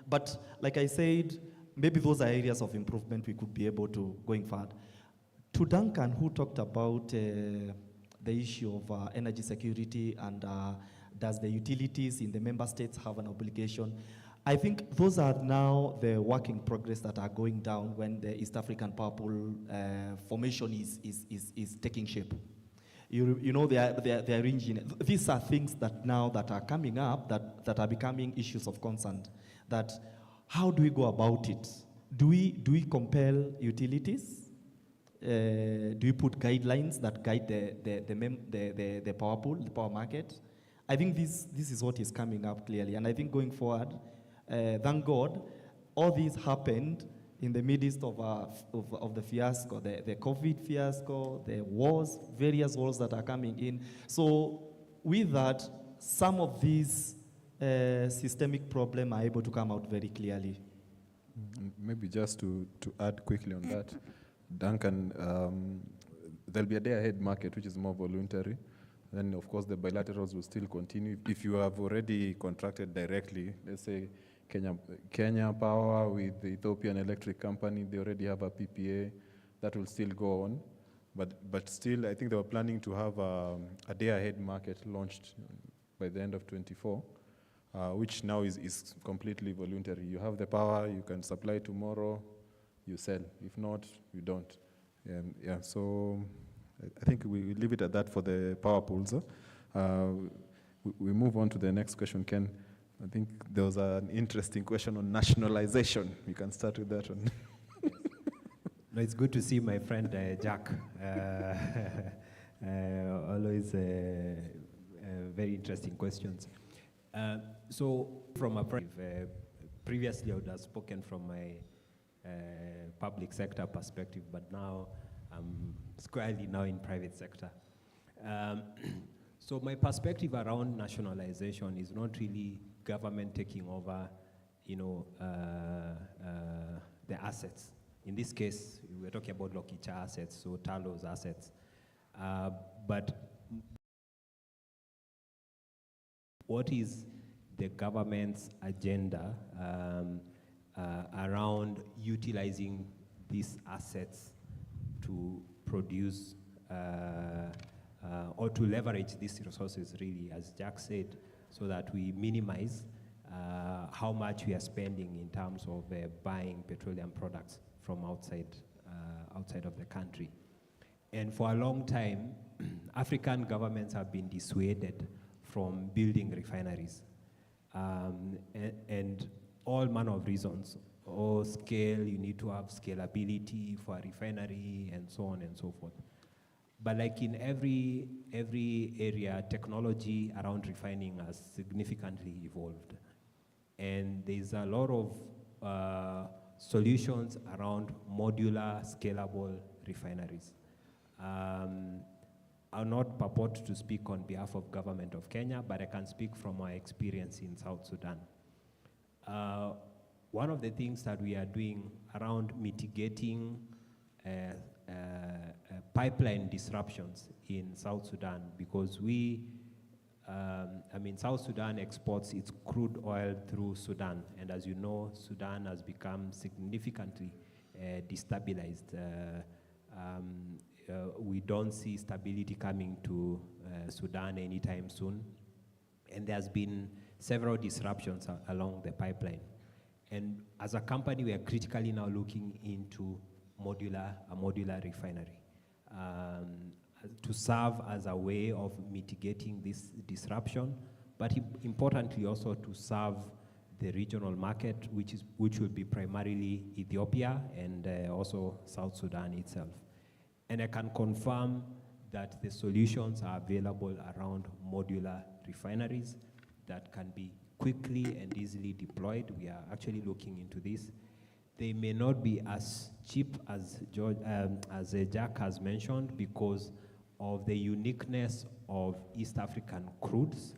But like I said, maybe those are areas of improvement we could be able to going forward. To Duncan, who talked about the issue of energy security and does the utilities in the member states have an obligation? I think those are now the work in progress that are going down when the East African Power Pool formation is taking shape. You know, they are arranging. These are things that are coming up that are becoming issues of concern. That how do we go about it? Do we compel utilities? Do we put guidelines that guide the power pool, the power market? I think this is what is coming up clearly, and I think going forward, thank God, all this happened in the midst of the fiasco, the COVID fiasco, the wars, various wars that are coming in. So with that, some of these systemic problems are able to come out very clearly. Maybe just to add quickly on that, Duncan, there'll be a day-ahead market, which is more voluntary. Then, of course, the bilaterals will still continue. If you have already contracted directly, let's say Kenya Power with the Ethiopian Electric Company, they already have a PPA, that will still go on. But still, I think they were planning to have a day-ahead market launched by the end of 24, which now is completely voluntary. You have the power, you can supply tomorrow, you sell. If not, you don't. So I think we leave it at that for the power pools. We move on to the next question, Ken. I think there was an interesting question on nationalization. You can start with that one. No, it's good to see my friend Jack Always very interesting questions. So, from a previously, I would have spoken from my public sector perspective, but now I'm squarely now in private sector. So, my perspective around nationalization is not really government taking over, the assets. In this case, we're talking about Lokicha assets, so Talo's assets. But what is the government's agenda around utilizing these assets to produce or to leverage these resources, really, as Jack said, so that we minimize how much we are spending in terms of buying petroleum products from outside of the country. And for a long time, African governments have been dissuaded from building refineries. And all manner of reasons. Or scale, you need to have scalability for a refinery, and so on and so forth. But like in every area, technology around refining has significantly evolved. And there's a lot of solutions around modular, scalable refineries. I'll not purport to speak on behalf of government of Kenya, but I can speak from my experience in South Sudan. One of the things that we are doing around mitigating pipeline disruptions in South Sudan, because South Sudan exports its crude oil through Sudan, and as you know, Sudan has become significantly destabilized. We don't see stability coming to Sudan anytime soon, and there's been several disruptions along the pipeline. And as a company, we are critically now looking into a modular refinery to serve as a way of mitigating this disruption, but importantly also to serve the regional market, which will be primarily Ethiopia and also South Sudan itself. And I can confirm that the solutions are available around modular refineries that can be quickly and easily deployed. We are actually looking into this. They may not be as cheap as Jack has mentioned because of the uniqueness of East African crudes.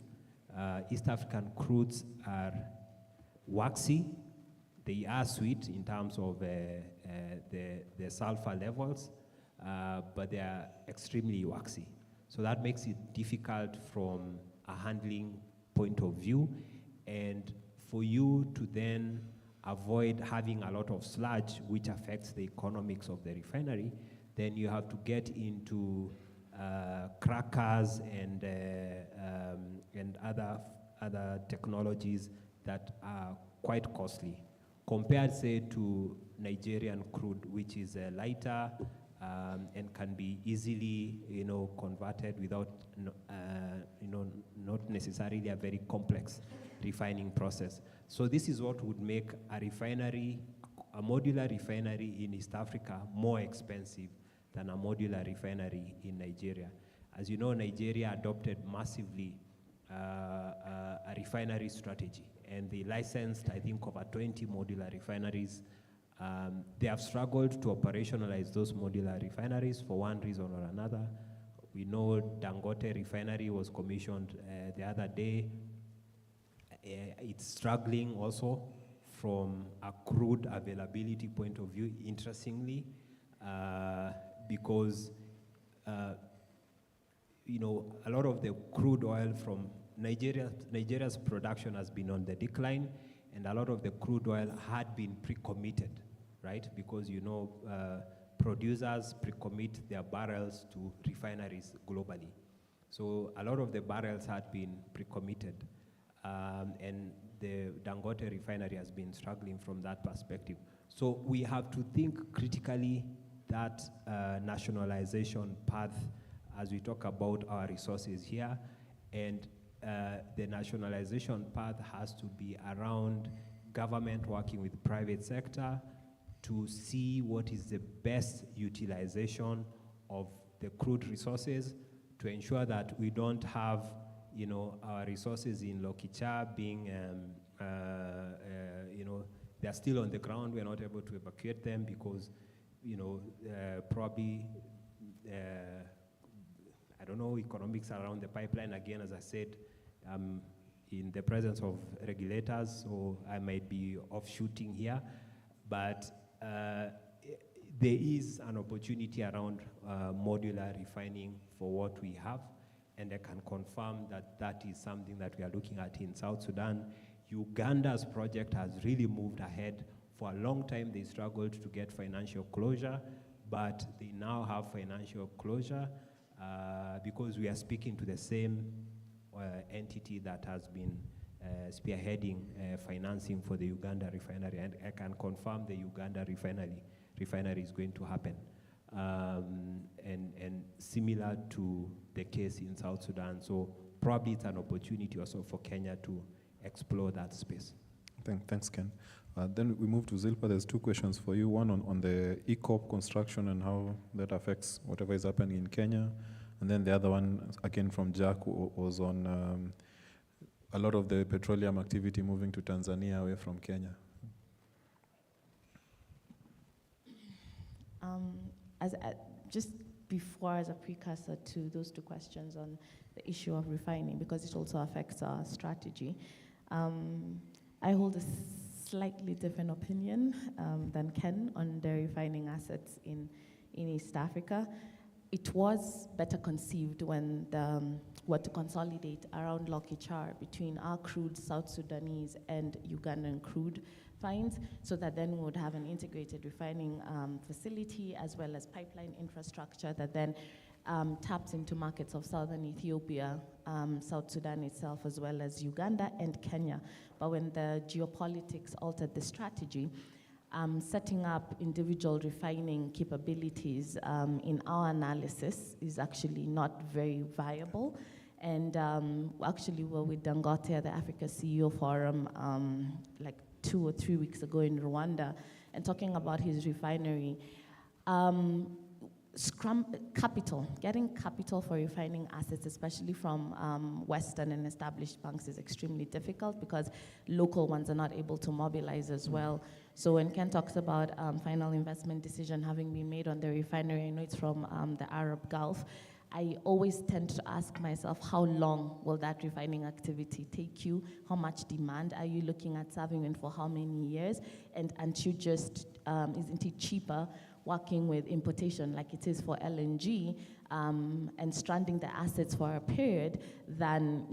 East African crudes are waxy. They are sweet in terms of the sulfur levels, but they are extremely waxy. So that makes it difficult from a handling point of view. And for you to then avoid having a lot of sludge, which affects the economics of the refinery, then you have to get into crackers and other technologies that are quite costly, compared, say, to Nigerian crude, which is lighter and can be easily, converted without, not necessarily a very complex refining process. So this is what would make a modular refinery in East Africa more expensive than a modular refinery in Nigeria. As you know, Nigeria adopted massively a refinery strategy, and they licensed, I think, over 20 modular refineries. They have struggled to operationalize those modular refineries for one reason or another. We know Dangote refinery was commissioned the other day. It's struggling also from a crude availability point of view, interestingly, because a lot of the crude oil from Nigeria's production has been on the decline, and a lot of the crude oil had been pre-committed, right? Because producers pre-commit their barrels to refineries globally. So a lot of the barrels had been pre-committed, and the Dangote refinery has been struggling from that perspective. So we have to think critically that nationalization path as we talk about our resources here, and the nationalization path has to be around government working with private sector to see what is the best utilization of the crude resources to ensure that we don't have, our resources in Lokicha being, they're still on the ground. We're not able to evacuate them because, probably, I don't know, economics around the pipeline. Again, as I said, in the presence of regulators, so I might be offshooting here, but there is an opportunity around modular refining for what we have, and I can confirm that that is something that we are looking at in South Sudan. Uganda's project has really moved ahead. For a long time, they struggled to get financial closure, but they now have financial closure because we are speaking to the same entity that has been spearheading financing for the Uganda refinery, and I can confirm the Uganda refinery is going to happen. And similar to the case in South Sudan, so probably it's an opportunity also for Kenya to explore that space. Thanks, Ken. Then we move to Zilpa. There's two questions for you. One on the ECOP construction and how that affects whatever is happening in Kenya. And then the other one, again from Jack, was on a lot of the petroleum activity moving to Tanzania away from Kenya. Just before, as a precursor to those two questions on the issue of refining, because it also affects our strategy, I hold a slightly different opinion than Ken on the refining assets in East Africa. It was better conceived when were to consolidate around Lokichar between our crude, South Sudanese, and Ugandan crude finds, so that then we would have an integrated refining facility as well as pipeline infrastructure that then taps into markets of southern Ethiopia, South Sudan itself, as well as Uganda and Kenya. But when the geopolitics altered the strategy, setting up individual refining capabilities in our analysis is actually not very viable. And actually, we were with Dangote at the Africa CEO Forum like 2 or 3 weeks ago in Rwanda, and talking about his refinery. Getting capital for refining assets, especially from Western and established banks, is extremely difficult because local ones are not able to mobilize as well. So when Ken talks about final investment decision having been made on the refinery, I know it's from the Arab Gulf, I always tend to ask myself, how long will that refining activity take you? How much demand are you looking at serving, and for how many years? And aren't you just, isn't it cheaper working with importation like it is for LNG and stranding the assets for a period than,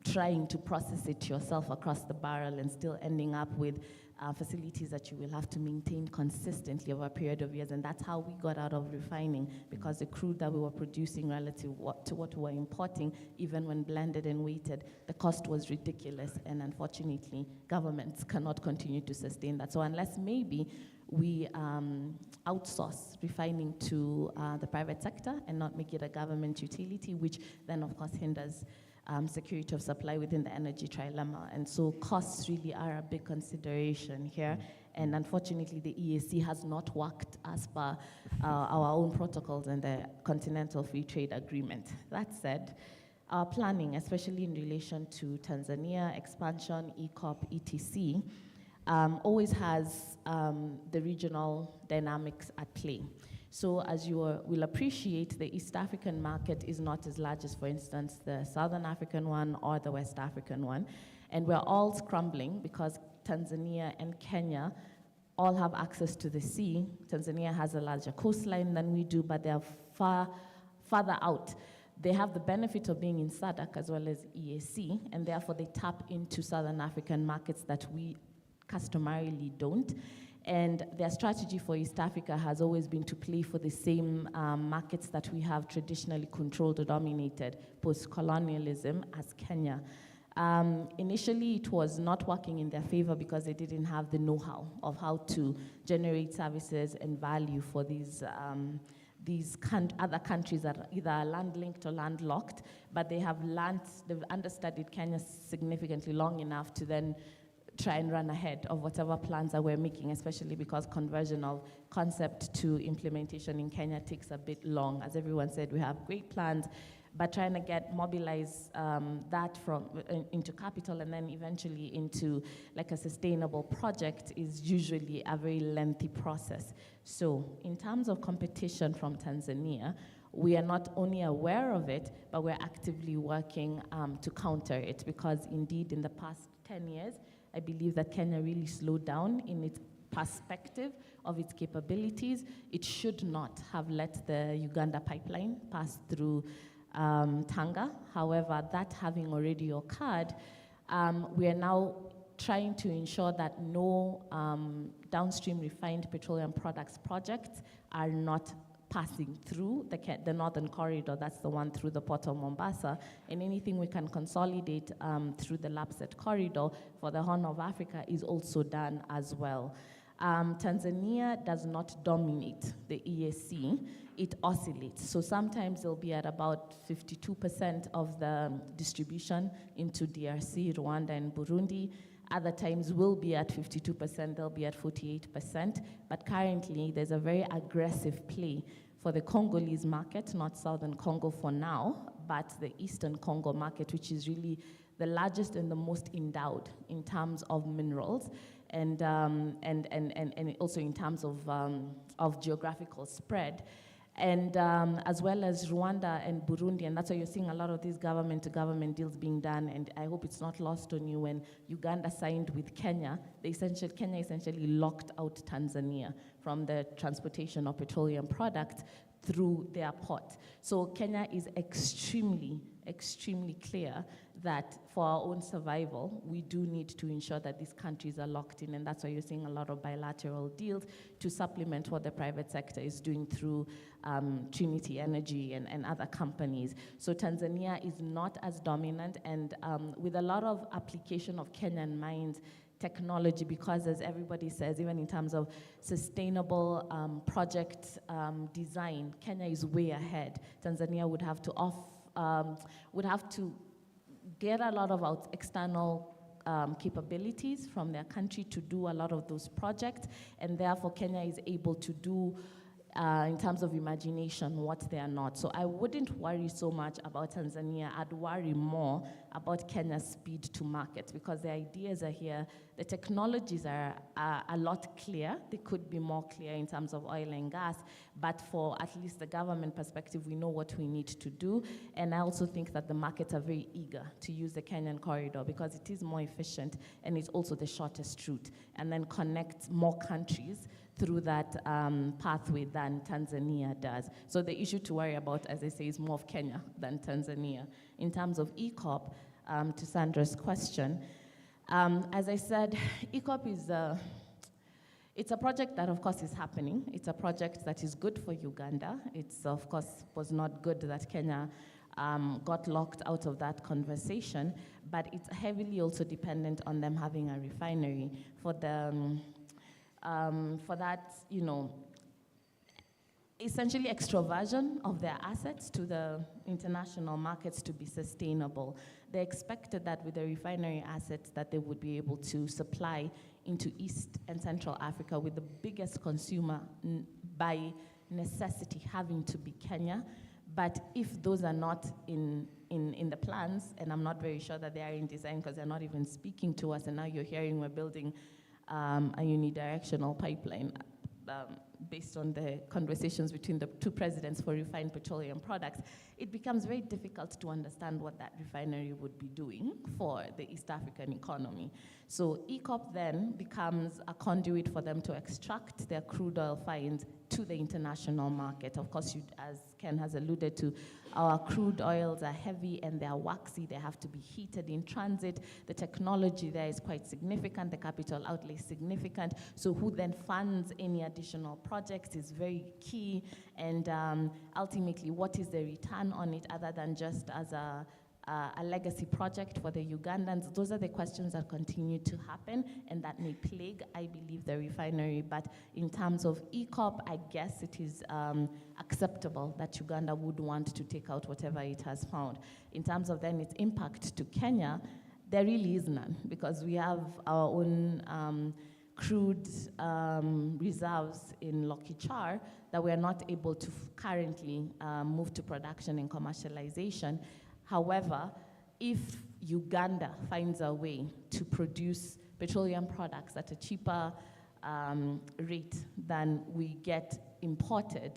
trying to process it yourself across the barrel and still ending up with facilities that you will have to maintain consistently over a period of years? And that's how we got out of refining, because the crude that we were producing relative to what we were importing, even when blended and weighted, the cost was ridiculous. And unfortunately, governments cannot continue to sustain that. So unless maybe we outsource refining to the private sector and not make it a government utility, which then of course hinders security of supply within the energy trilemma. And so costs really are a big consideration here. And unfortunately, the EAC has not worked as per our own protocols and the Continental Free Trade Agreement. That said, our planning, especially in relation to Tanzania, expansion, ECOP, ETC, always has the regional dynamics at play. So as you will appreciate, the East African market is not as large as, for instance, the Southern African one or the West African one. And we're all scrambling because Tanzania and Kenya all have access to the sea. Tanzania has a larger coastline than we do, but they're farther out. They have the benefit of being in SADC as well as EAC, and therefore they tap into Southern African markets that we customarily don't. And their strategy for East Africa has always been to play for the same markets that we have traditionally controlled or dominated post-colonialism as Kenya. Initially, it was not working in their favor because they didn't have the know-how of how to generate services and value for these other countries that are either land-linked or landlocked, but they've understudied Kenya significantly long enough to then try and run ahead of whatever plans that we're making, especially because conversion of concept to implementation in Kenya takes a bit long. As everyone said, we have great plans, but trying to mobilize that into capital and then eventually into like a sustainable project is usually a very lengthy process. So in terms of competition from Tanzania, we are not only aware of it, but we're actively working to counter it, because indeed in the past 10 years, I believe that Kenya really slowed down in its perspective of its capabilities. It should not have let the Uganda pipeline pass through Tanga. However, that having already occurred, we are now trying to ensure that no downstream refined petroleum products projects are not passing through the northern corridor. That's the one through the port of Mombasa, and anything we can consolidate through the Lapset corridor for the Horn of Africa is also done as well. Tanzania does not dominate the EAC, it oscillates. So sometimes it'll be at about 52% of the distribution into DRC, Rwanda, and Burundi. Other times will be at 52%, they'll be at 48%. But currently, there's a very aggressive play for the Congolese market, not Southern Congo for now, but the Eastern Congo market, which is really the largest and the most endowed in terms of minerals, and also in terms of geographical spread. And as well as Rwanda and Burundi, and that's why you're seeing a lot of these government-to-government deals being done, and I hope it's not lost on you when Uganda signed with Kenya, Kenya essentially locked out Tanzania from the transportation of petroleum products through their port. So Kenya is extremely clear that for our own survival, we do need to ensure that these countries are locked in, and that's why you're seeing a lot of bilateral deals to supplement what the private sector is doing through Trinity Energy and other companies. So Tanzania is not as dominant, and with a lot of application of Kenyan mines technology, because as everybody says, even in terms of sustainable project design, Kenya is way ahead. Tanzania would have to get a lot of external capabilities from their country to do a lot of those projects, and therefore Kenya is able to do, in terms of imagination, what they are not. So I wouldn't worry so much about Tanzania. I'd worry more about Kenya's speed to market, because the ideas are here. The technologies are a lot clear. They could be more clear in terms of oil and gas, but for at least the government perspective, we know what we need to do. And I also think that the markets are very eager to use the Kenyan corridor, because it is more efficient and it's also the shortest route, and then connects more countries through that pathway than Tanzania does. So the issue to worry about, as I say, is more of Kenya than Tanzania. In terms of ECOP, to Sandra's question, as I said, ECOP is it's a project that, of course, is happening. It's a project that is good for Uganda. It's, of course, was not good that Kenya got locked out of that conversation, but it's heavily also dependent on them having a refinery for that, essentially extroversion of their assets to the international markets to be sustainable. They expected that with the refinery assets that they would be able to supply into East and Central Africa, with the biggest consumer by necessity having to be Kenya. But if those are not in the plans, and I'm not very sure that they are in design, because they're not even speaking to us, and now you're hearing we're building a unidirectional pipeline based on the conversations between the two presidents for refined petroleum products, it becomes very difficult to understand what that refinery would be doing for the East African economy. So ECOP then becomes a conduit for them to extract their crude oil finds to the international market. Of course, as Ken has alluded to, our crude oils are heavy and they are waxy. They have to be heated in transit. The technology there is quite significant. The capital outlay is significant. So who then funds any additional projects is very key. And ultimately, what is the return on it other than just as a legacy project for the Ugandans? Those are the questions that continue to happen and that may plague, I believe, the refinery. But in terms of ECOP, I guess it is acceptable that Uganda would want to take out whatever it has found. In terms of then its impact to Kenya, there really is none, because we have our own crude reserves in Lokichar that we are not able to currently move to production and commercialization. However, if Uganda finds a way to produce petroleum products at a cheaper rate than we get imported,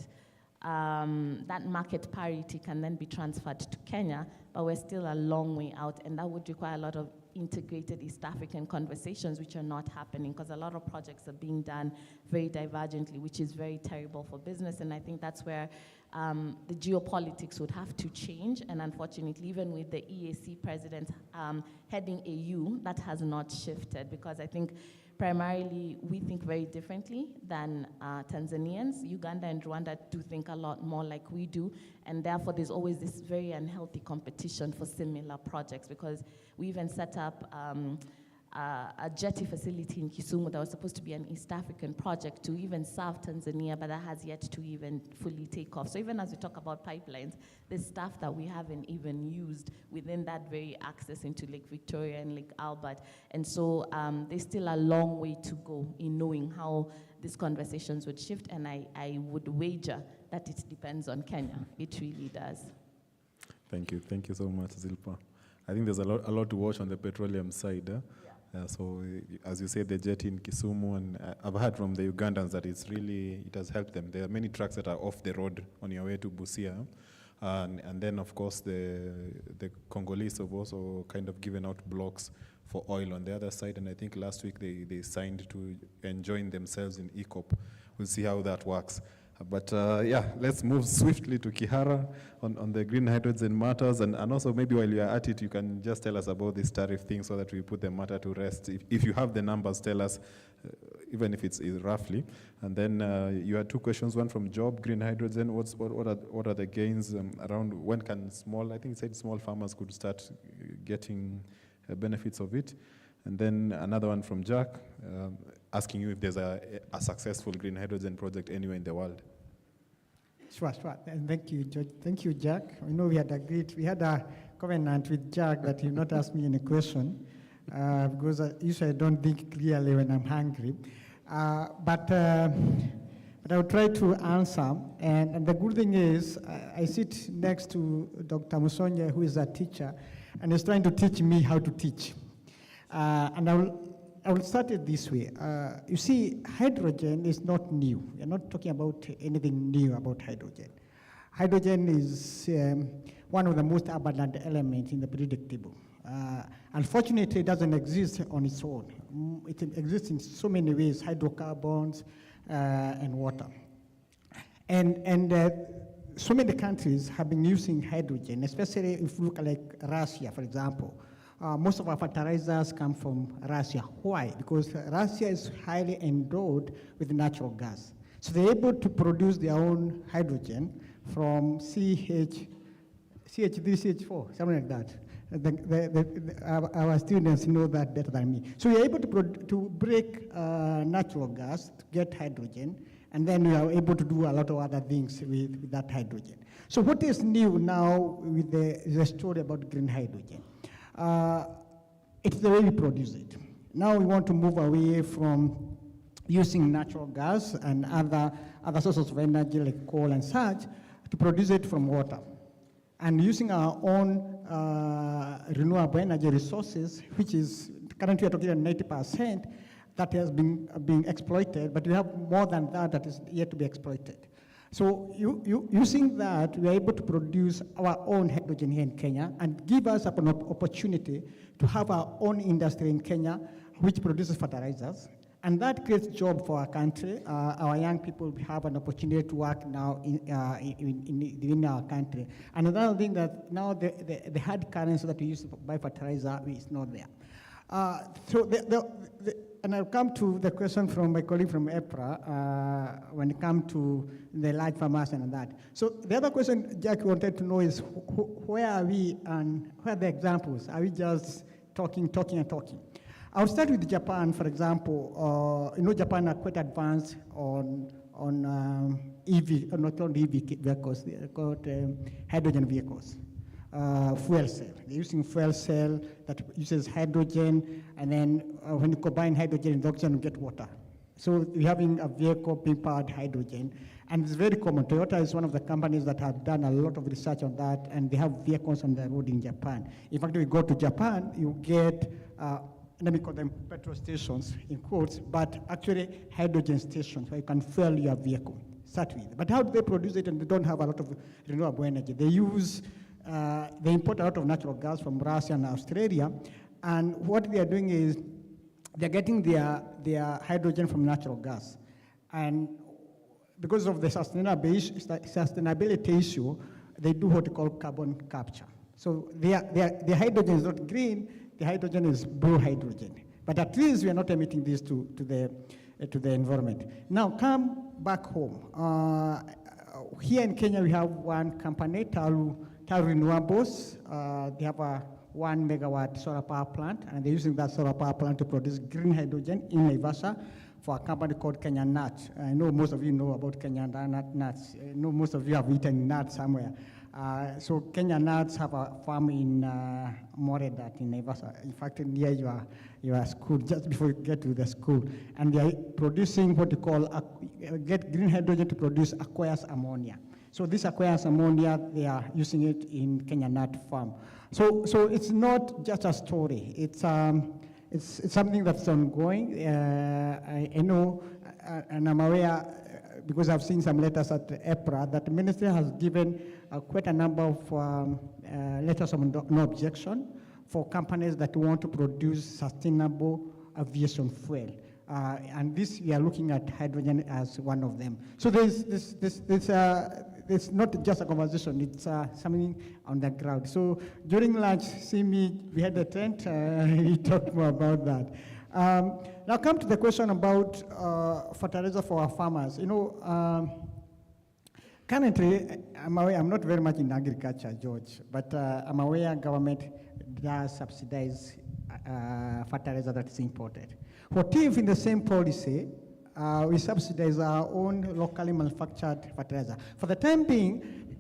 that market parity can then be transferred to Kenya, but we're still a long way out, and that would require a lot of integrated East African conversations, which are not happening, because a lot of projects are being done very divergently, which is very terrible for business, and I think that's where the geopolitics would have to change, and unfortunately, even with the EAC president heading AU, that has not shifted, because I think primarily we think very differently than Tanzanians. Uganda and Rwanda do think a lot more like we do, and therefore there's always this very unhealthy competition for similar projects, because we even set up a jetty facility in Kisumu that was supposed to be an East African project to even serve Tanzania, but that has yet to even fully take off. So even as we talk about pipelines, there's stuff that we haven't even used within that very access into Lake Victoria and Lake Albert. And so there's still a long way to go in knowing how these conversations would shift, and I would wager that it depends on Kenya. It really does. Thank you so much, Zilpa. I think there's a lot to watch on the petroleum side. So as you say, the jetty in Kisumu, and I've heard from the Ugandans that it has helped them. There are many trucks that are off the road on your way to Busia. And then, of course, the Congolese have also kind of given out blocks for oil on the other side. And I think last week they signed to join themselves in ECOP. We'll see how that works. But let's move swiftly to Kihara on the green hydrogen matters. And also maybe while you are at it, you can just tell us about this tariff thing so that we put the matter to rest. If you have the numbers, tell us, even if it's roughly. And then you had two questions, one from Job, green hydrogen. What are the gains around when can I think it said small farmers could start getting benefits of it. And then another one from Jack, asking you if there's a successful green hydrogen project anywhere in the world. Sure. And thank you, George. Thank you, Jack. I know we had a covenant with Jack that he'll not ask me any question, because usually I don't think clearly when I'm hungry. But I'll try to answer. And the good thing is, I sit next to Dr. Musonye, who is a teacher, and he's trying to teach me how to teach. And I will start it this way. You see, hydrogen is not new. We're not talking about anything new about hydrogen. Hydrogen is one of the most abundant elements in the periodic table. Unfortunately, it doesn't exist on its own. It exists in so many ways, hydrocarbons and water. And so many countries have been using hydrogen, especially if you look at like Russia, for example. Most of our fertilizers come from Russia. Why? Because Russia is highly endowed with natural gas. So they're able to produce their own hydrogen from CH3, CH4, something like that. Our students know that better than me. So we're able to break natural gas to get hydrogen, and then we are able to do a lot of other things with that hydrogen. So what is new now with the story about green hydrogen? It's the way we produce it. Now we want to move away from using natural gas and other sources of energy like coal and such to produce it from water. And using our own renewable energy resources, which is currently we're talking about 90%, that has been being exploited, but we have more than that is yet to be exploited. So using that, we are able to produce our own hydrogen here in Kenya and give us an opportunity to have our own industry in Kenya, which produces fertilizers. And that creates jobs for our country. Our young people have an opportunity to work now in our country. And another thing that now the hard currency that we use to buy fertilizer is not there. And I'll come to the question from my colleague from EPRA when it comes to the large farmers and that. So the other question Jack wanted to know is where are we and where are the examples? Are we just talking? I'll start with Japan, for example. Japan are quite advanced on EV, not only EV vehicles, they're called hydrogen vehicles. fuel cell. They're using fuel cell that uses hydrogen, and then when you combine hydrogen and oxygen, you get water. So you're having a vehicle being powered hydrogen, and it's very common. Toyota is one of the companies that have done a lot of research on that, and they have vehicles on the road in Japan. In fact, if you go to Japan, you get, let me call them petrol stations in quotes, but actually hydrogen stations where you can fuel your vehicle, start with. But how do they produce it? And they don't have a lot of renewable energy. They import a lot of natural gas from Russia and Australia, and what they are doing is they're getting their hydrogen from natural gas. And because of the sustainability issue, they do what we call carbon capture. So their hydrogen is not green, the hydrogen is blue hydrogen. But at least we are not emitting this to the environment. Now come back home. Here in Kenya, we have one company, Taru Renewables. They have a 1 megawatt solar power plant, and they're using that solar power plant to produce green hydrogen in Naivasha for a company called Kenya Nut. I know most of you know about Kenya Nuts. I know most of you have eaten nuts somewhere. So Kenya Nuts have a farm in Moredat in Naivasha. In fact, near your school, just before you get to the school. And they are producing what you call, get green hydrogen to produce aqueous ammonia. So this aqueous ammonia, they are using it in Kenya Nut farm. So it's not just a story. It's something that's ongoing. I know, and I'm aware, because I've seen some letters at EPRA, that the ministry has given quite a number of letters of no objection for companies that want to produce sustainable aviation fuel. And this, we are looking at hydrogen as one of them. So it's not just a conversation, it's something on the ground. So during lunch, we had a tent, we talked more about that. Now come to the question about fertilizer for our farmers. You know, currently, I'm aware, I'm not very much in agriculture, George, but I'm aware government does subsidize fertilizer that is imported. What if in the same policy, we subsidize our own locally manufactured fertilizer? For the time being,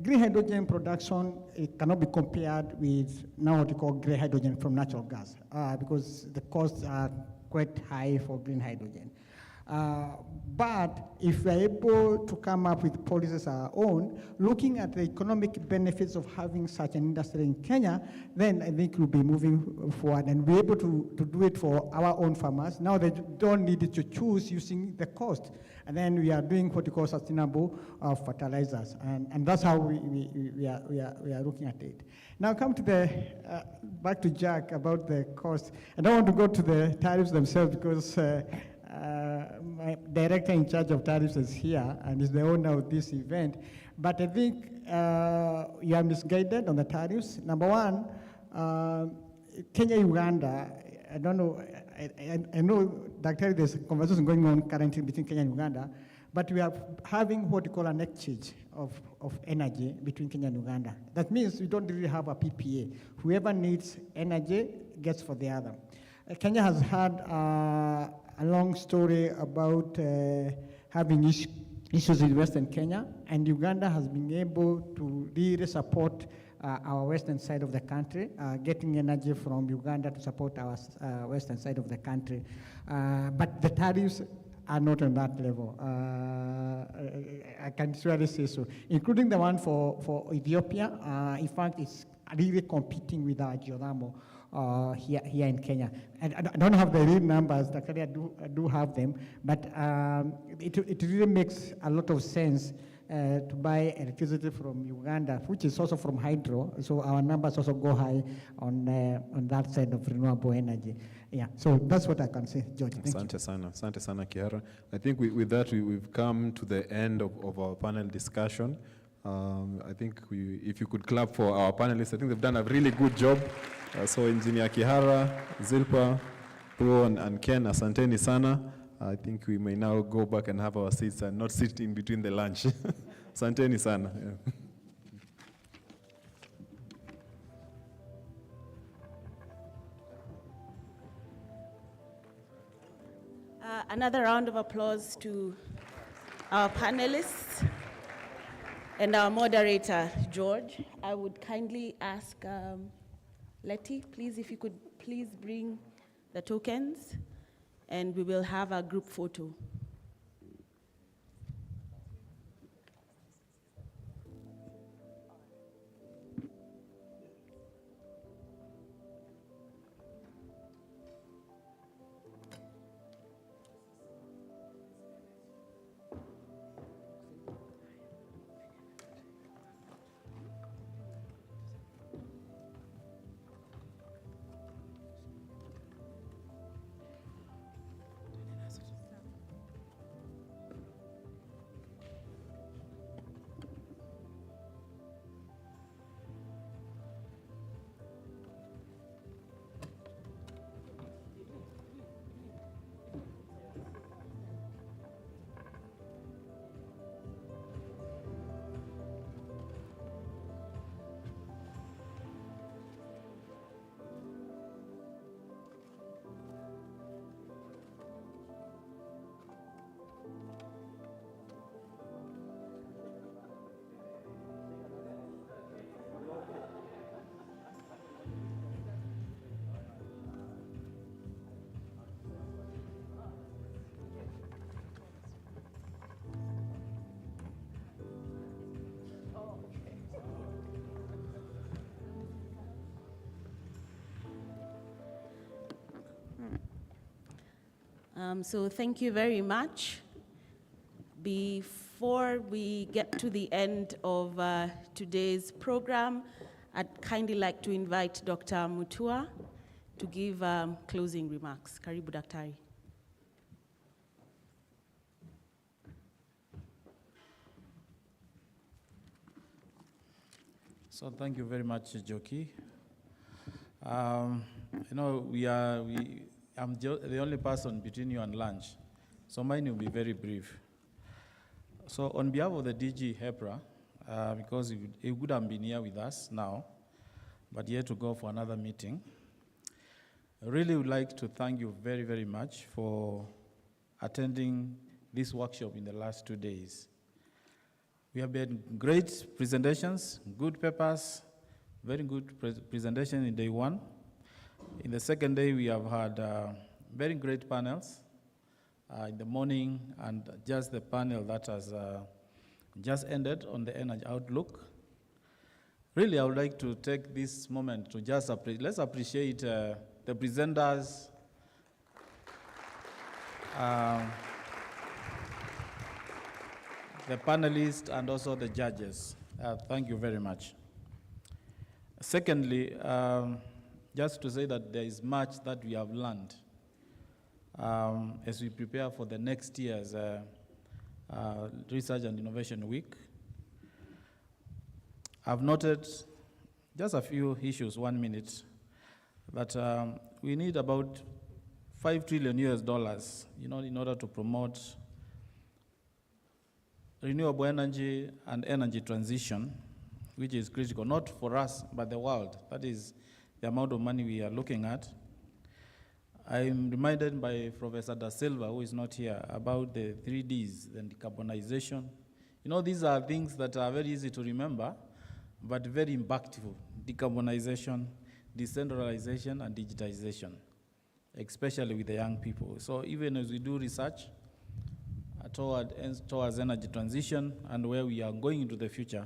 green hydrogen production, it cannot be compared with now what we call grey hydrogen from natural gas, because the costs are quite high for green hydrogen. But if we're able to come up with policies of our own, looking at the economic benefits of having such an industry in Kenya, then I think we'll be moving forward and be able to do it for our own farmers. Now they don't need to choose using the cost. And then we are doing what we call sustainable fertilizers. And that's how we are looking at it. Now come to back to Jack about the cost. I don't want to go to the tariffs themselves because my director in charge of tariffs is here and is the owner of this event. But I think you are misguided on the tariffs. Number one, Kenya, Uganda, I don't know, I know, Dr. There's a conversation going on currently between Kenya and Uganda, but we are having what we call an exchange of energy between Kenya and Uganda. That means we don't really have a PPA. Whoever needs energy gets for the other. Kenya has had a long story about having issues in Western Kenya, and Uganda has been able to really support our western side of the country, getting energy from Uganda to support our western side of the country. But the tariffs are not on that level. I can surely say so, including the one for Ethiopia. In fact, it's really competing with our geothermal here in Kenya. And I don't have the real numbers, actually I do have them, but it really makes a lot of sense to buy electricity from Uganda, which is also from hydro, so our numbers also go high on that side of renewable energy. Yeah, so that's what I can say, George. Asante sana, Kiara. I think with that, we've come to the end of our panel discussion. I think if you could clap for our panelists, I think they've done a really good job. So Engineer Kihara, Zilpa, Pro, and Ken, asanteni sana. I think we may now go back and have our seats and not sit in between the lunch. Asanteni sana. Yeah. Another round of applause to our panelists. And our moderator, George, I would kindly ask Letty, please, if you could please bring the tokens, and we will have a group photo. So thank you very much. Before we get to the end of today's program, I'd kindly like to invite Dr. Mutua to give closing remarks. Karibu Daktari. So thank you very much, Joki. You know, I'm the only person between you and lunch, so mine will be very brief. So on behalf of the DG EPRA, because he would have been here with us now, but he had to go for another meeting, I really would like to thank you very, very much for attending this workshop in the last 2 days. We have had great presentations, good papers, very good presentation in day one. In the second day, we have had very great panels in the morning, and just the panel that has just ended on the energy outlook. Really, I would like to take this moment to just let's appreciate the presenters, the panelists, and also the judges. Thank you very much. Secondly, just to say that there is much that we have learned as we prepare for the next year's Research and Innovation Week. I've noted just a few issues, 1 minute, that we need about $5 trillion US, in order to promote renewable energy and energy transition, which is critical, not for us, but the world. That is the amount of money we are looking at. I'm reminded by Professor Da Silva, who is not here, about the 3Ds and decarbonization. These are things that are very easy to remember, but very impactful. Decarbonization, decentralization, and digitization, especially with the young people. So even as we do research towards energy transition and where we are going into the future,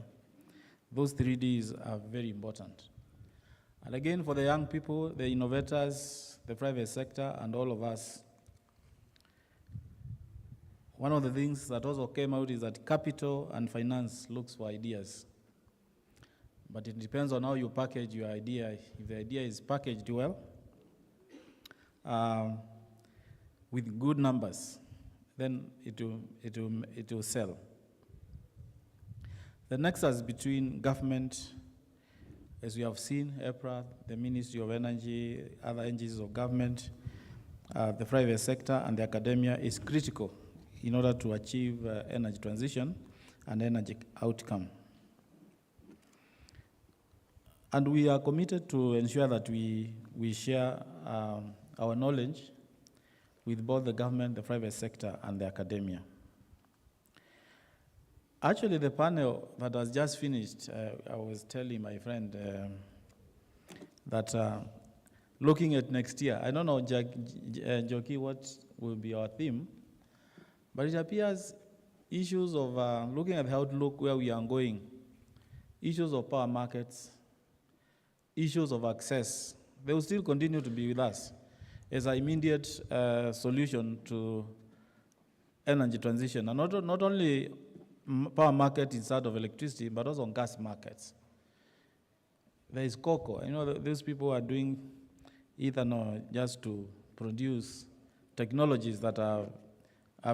those 3Ds are very important. And again, for the young people, the innovators, the private sector, and all of us, one of the things that also came out is that capital and finance looks for ideas. But it depends on how you package your idea. If the idea is packaged well, with good numbers, then it will sell. The nexus between government, as we have seen, EPRA, the Ministry of Energy, other agencies of government, the private sector, and the academia is critical in order to achieve energy transition and energy outcome. And we are committed to ensure that we share our knowledge with both the government, the private sector, and the academia. Actually, the panel that was just finished, I was telling my friend that looking at next year, I don't know, Joki, what will be our theme, but it appears issues of looking at the outlook where we are going, issues of power markets, issues of access, they will still continue to be with us as an immediate solution to energy transition. And not only power market inside of electricity, but also on gas markets. There is cocoa. You know, those people are doing ethanol just to produce technologies that are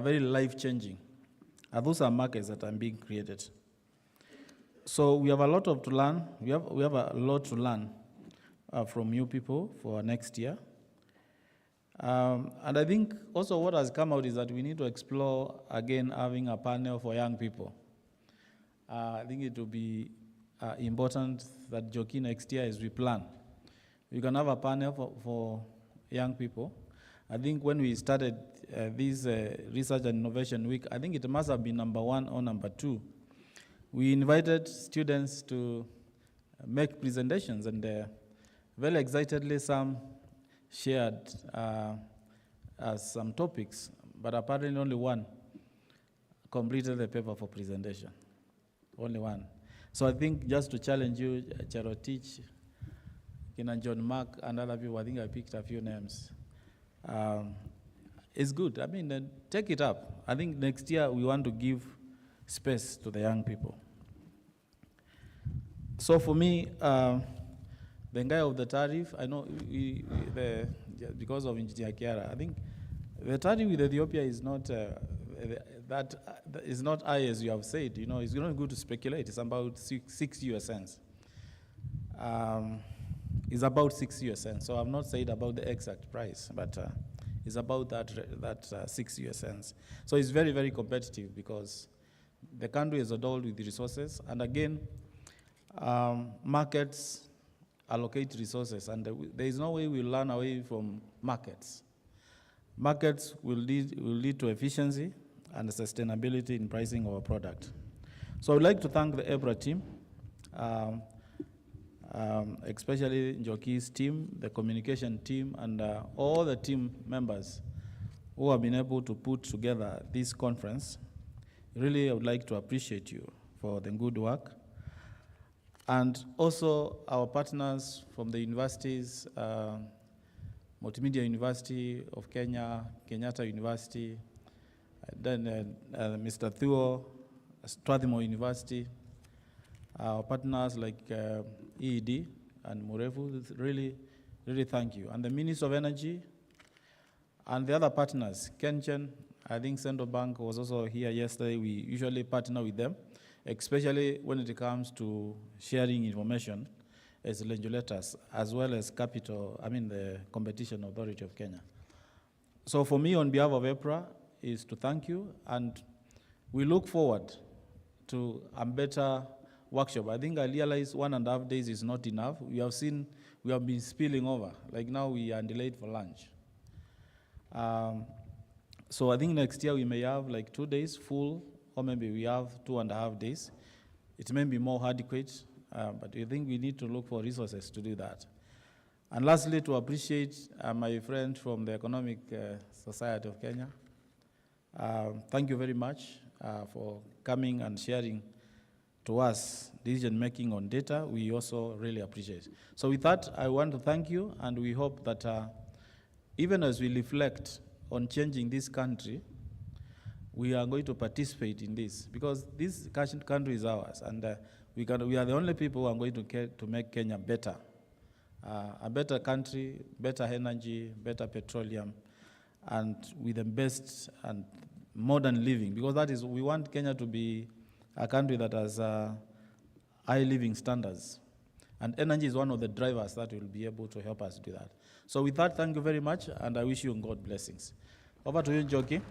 very life-changing. And those are markets that are being created. So we have a lot to learn. We have a lot to learn from you people for next year. And I think also what has come out is that we need to explore, again, having a panel for young people. I think it will be important that Joki next year as we plan. We can have a panel for young people. I think when we started this Research and Innovation Week, I think it must have been number 1 or number 2. We invited students to make presentations, and very excitedly some shared some topics, but apparently only one completed the paper for presentation. Only one. So I think just to challenge you, Cherotich, Kina John Mark, and other people, I think I picked a few names. It's good. I mean, take it up. I think next year we want to give space to the young people. So for me, the guy of the tariff, I know because of Engineer Kiara, I think the tariff with Ethiopia is not that is not high as you have said. You know, it's not good to speculate. It's about 6 US cents. It's about 6 US cents. So I've not said about the exact price, but it's about that 6 US cents. So it's very, very competitive because the country is endowed with the resources, and again, markets allocate resources, and there is no way we'll run away from markets. Markets will lead to efficiency and sustainability in pricing of our product. So I would like to thank the EPRA team, especially Njoki's team, the communication team, and all the team members who have been able to put together this conference. Really, I would like to appreciate you for the good work. And also our partners from the universities, Multimedia University of Kenya, Kenyatta University, then Mr. Thuo, Strathmore University, our partners like EED and Murefu, really, really thank you. And the Minister of Energy and the other partners, Kenchen, I think Central Bank was also here yesterday. We usually partner with them, especially when it comes to sharing information as legislators, as well as the Competition Authority of Kenya. So for me, on behalf of EPRA, is to thank you, and we look forward to a better workshop. I think I realized 1.5 days is not enough. We have been spilling over. Like now we are delayed for lunch. So I think next year we may have like 2 days full, or maybe we have 2.5 days. It may be more adequate, but I think we need to look for resources to do that. And lastly, to appreciate my friend from the Economic Society of Kenya. Thank you very much for coming and sharing to us decision-making on data. We also really appreciate it. So with that, I want to thank you, and we hope that even as we reflect on changing this country, we are going to participate in this, because this country is ours, and we are the only people who are going to make Kenya better. A better country, better energy, better petroleum, and with the best and modern living, because that is, we want Kenya to be a country that has high living standards. And energy is one of the drivers that will be able to help us do that. So with that, thank you very much, and I wish you God blessings. Over to you, Njoki.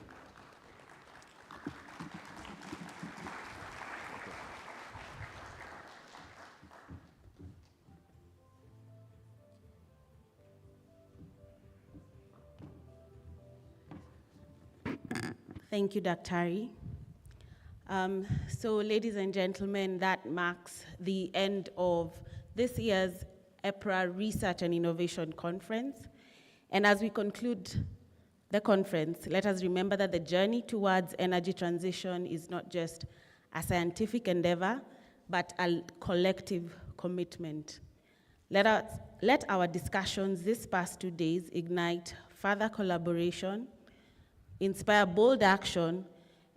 Thank you, Daktari. So, ladies and gentlemen, that marks the end of this year's EPRA Research and Innovation Conference. And as we conclude the conference, let us remember that the journey towards energy transition is not just a scientific endeavor, but a collective commitment. Let our discussions this past 2 days ignite further collaboration, inspire bold action,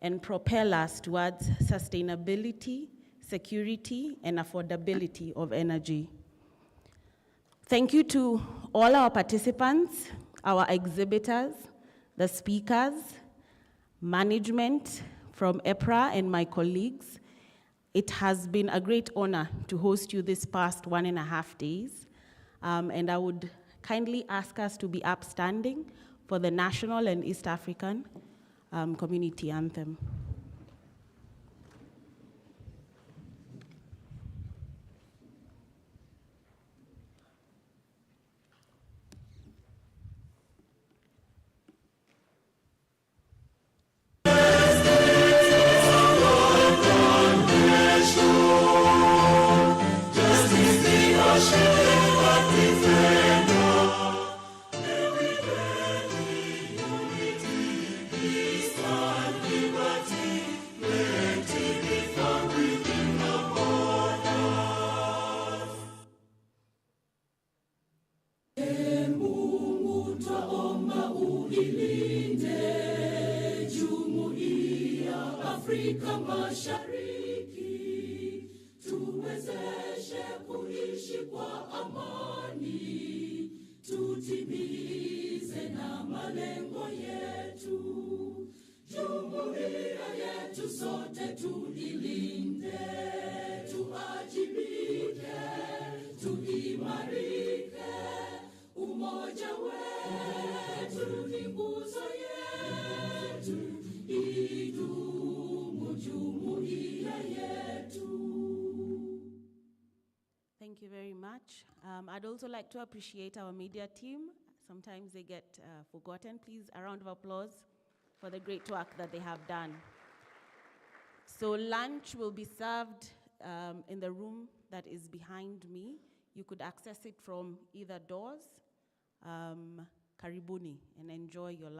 and propel us towards sustainability, security, and affordability of energy. Thank you to all our participants, our exhibitors, the speakers, management from EPRA, and my colleagues. It has been a great honor to host you this past 1.5 days. And I would kindly ask us to be upstanding for the national and East African community anthem. Afrika Mashariki, tuwezeshe kuishi kwa amani, tutimize na malengo yetu. Jumuiya yetu sote tuilinde, tuajibike, tuimarike. Umoja wetu ni nguzo yetu, jumuiya yetu. Thank you very much. I'd also like to appreciate our media team. Sometimes they get forgotten. Please, a round of applause for the great work that they have done. So lunch will be served in the room that is behind me. You could access it from either doors. Karibuni and enjoy your lunch.